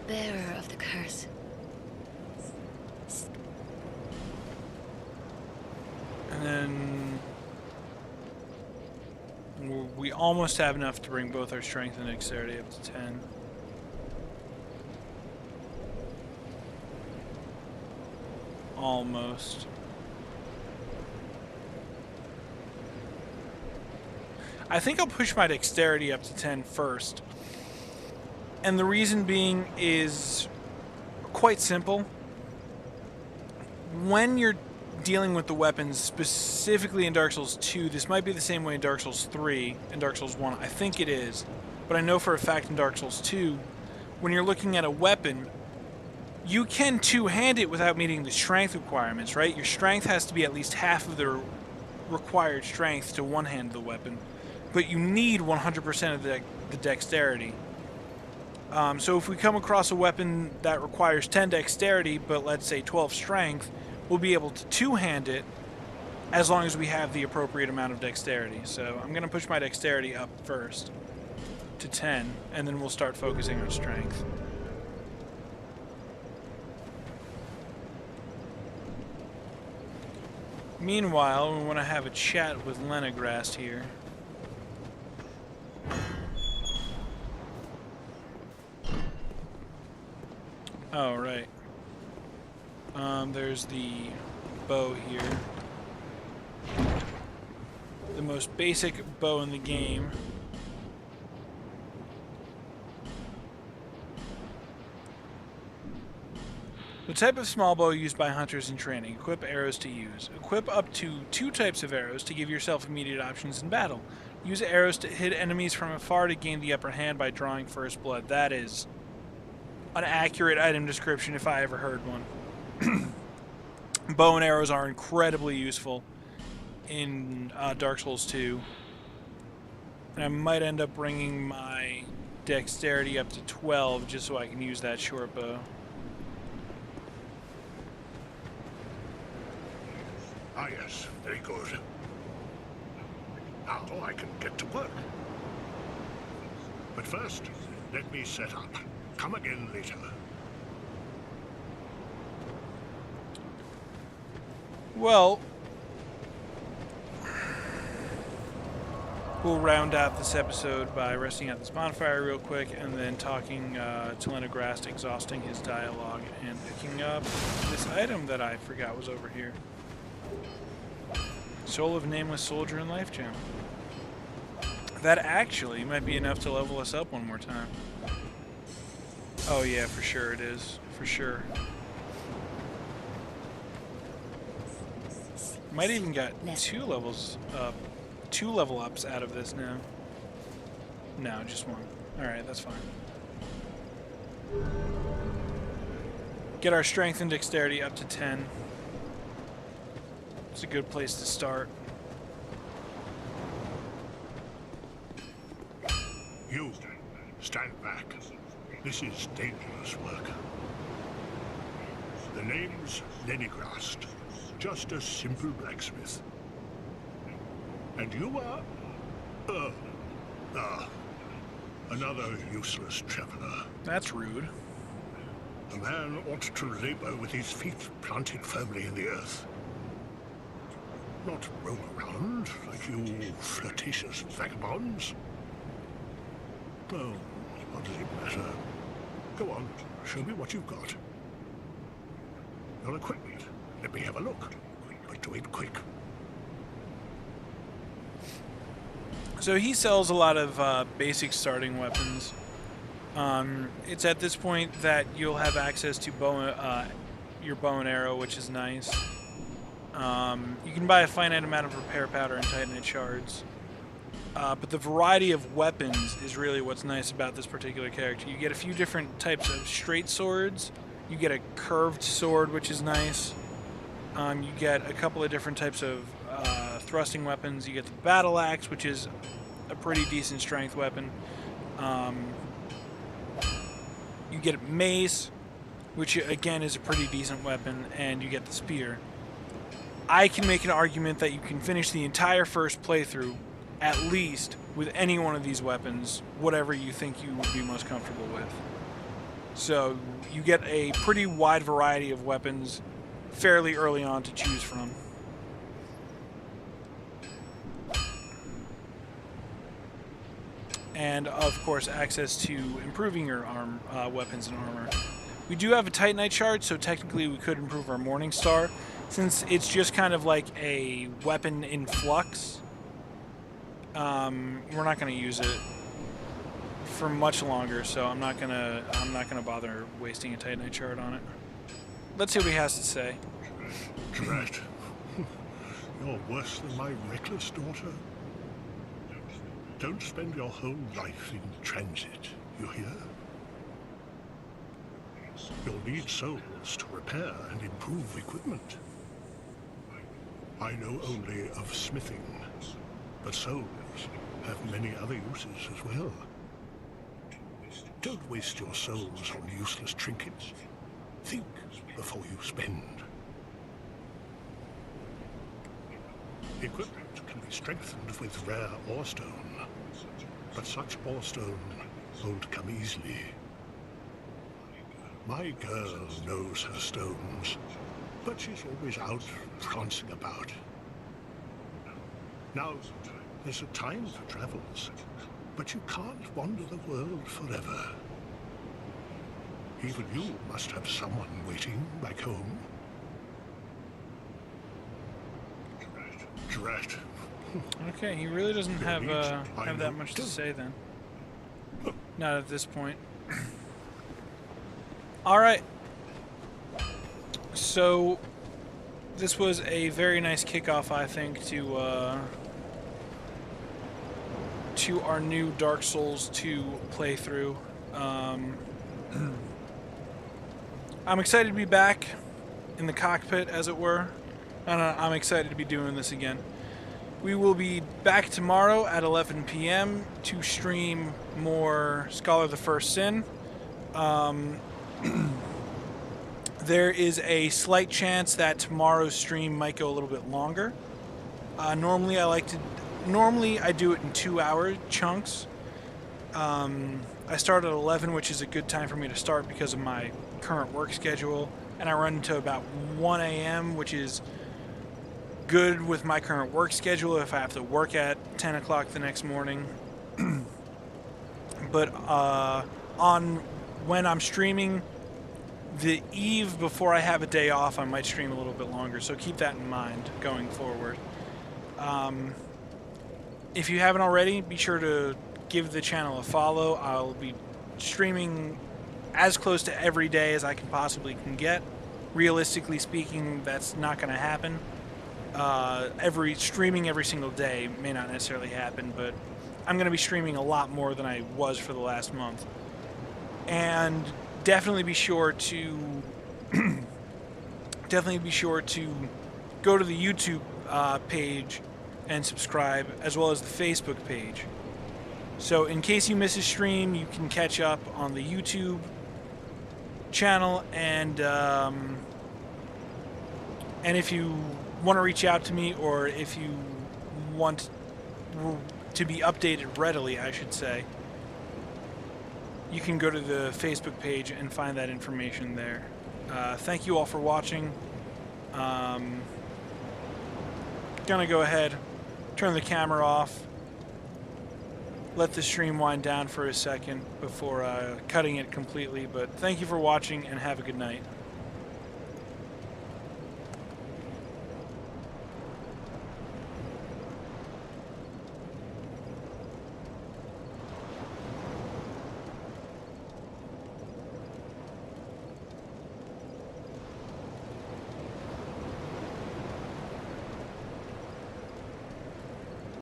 Bearer of the curse. And then we almost have enough to bring both our strength and dexterity up to 10. Almost. I think I'll push my dexterity up to 10 first. And the reason being is quite simple. When you're dealing with the weapons, specifically in Dark Souls 2, this might be the same way in Dark Souls 3 and Dark Souls 1. I think it is. But I know for a fact in Dark Souls 2, when you're looking at a weapon, you can two-hand it without meeting the strength requirements, right? Your strength has to be at least half of the required strength to one-hand the weapon. But you need 100% of the dexterity. So if we come across a weapon that requires 10 dexterity, but let's say 12 strength, we'll be able to two-hand it as long as we have the appropriate amount of dexterity. So I'm going to push my dexterity up first to 10, and then we'll start focusing on strength. Meanwhile, we want to have a chat with Lenegrast here. Oh, right. There's the bow here. The most basic bow in the game. The type of small bow used by hunters in training. Equip arrows to use. Equip up to 2 types of arrows to give yourself immediate options in battle. Use arrows to hit enemies from afar to gain the upper hand by drawing first blood. That is an accurate item description if I ever heard one. Bow and arrows are incredibly useful in Dark Souls 2. And I might end up bringing my dexterity up to 12 just so I can use that short bow. Ah, yes, very good. Now I can get to work. But first, let me set up. Come again later. Well, we'll round out this episode by resting at this bonfire real quick and then talking to Lenegrast, exhausting his dialogue, and picking up this item that I forgot was over here. Soul of Nameless Soldier and Life Gem. That actually might be enough to level us up one more time. Oh yeah, for sure it is. For sure. Might even got 2 levels up. 2 level ups out of this now. No, just 1. Alright, that's fine. Get our strength and dexterity up to 10. It's a good place to start. You, stand back. This is dangerous work. The name's Lenegrast. Just a simple blacksmith. And you are... another useless traveler. That's rude. A man ought to labor with his feet planted firmly in the earth. Not roam around like you flirtatious vagabonds. Oh, what does it matter? Go on, show me what you've got. Your equipment. Let me have a look. But do it quick. So he sells a lot of basic starting weapons. It's at this point that you'll have access to your bow and arrow, which is nice. You can buy a finite amount of repair powder and titanite shards. But the variety of weapons is really what's nice about this particular character. You get a few different types of straight swords. You get a curved sword, which is nice. You get a couple of different types of thrusting weapons. You get the battle axe, which is a pretty decent strength weapon. You get a mace, which again is a pretty decent weapon, and you get the spear. I can make an argument that you can finish the entire first playthrough at least with any one of these weapons, whatever you think you would be most comfortable with. So you get a pretty wide variety of weapons fairly early on to choose from. And of course access to improving your weapons and armor. We do have a Titanite shard, so technically we could improve our Morning Star. Since it's just kind of like a weapon in flux, we're not going to use it for much longer, so I'm not gonna bother wasting a Titanite shard on it. Let's see what he has to say. Drat. You're worse than my reckless daughter. Don't spend your whole life in transit, you hear? You'll need souls to repair and improve equipment. I know only of smithing, but souls have many other uses as well. Don't waste your souls on useless trinkets. Think before you spend. Equipment can be strengthened with rare orestone, but such orestone won't come easily. My girl knows her stones, but she's always out prancing about. Now, there's a time for travels, but you can't wander the world forever. Even you must have someone waiting back home. Drat. Okay, he really doesn't have that much to say then. Not at this point. Alright. So, this was a very nice kickoff, I think, to our new Dark Souls 2 playthrough. I'm excited to be back in the cockpit, as it were. And I'm excited to be doing this again. We will be back tomorrow at 11 p.m. to stream more Scholar of the First Sin. There is a slight chance that tomorrow's stream might go a little bit longer. Normally I do it in 2-hour chunks. I start at 11, which is a good time for me to start because of my current work schedule, and I run until about 1 a.m., which is good with my current work schedule if I have to work at 10 o'clock the next morning. But when I'm streaming the eve before I have a day off, I might stream a little bit longer, so keep that in mind going forward. If you haven't already, be sure to give the channel a follow. I'll be streaming as close to every day as I possibly can get. Realistically speaking, that's not going to happen. Streaming every single day may not necessarily happen, but I'm going to be streaming a lot more than I was for the last month. And definitely be sure to go to the YouTube page and subscribe, as well as the Facebook page. So in case you miss a stream, you can catch up on the YouTube channel, and if you want to reach out to me, or if you want to be updated readily, I should say, you can go to the Facebook page and find that information there. Thank you all for watching. Gonna go ahead, turn the camera off, let the stream wind down for a second before cutting it completely, but thank you for watching and have a good night.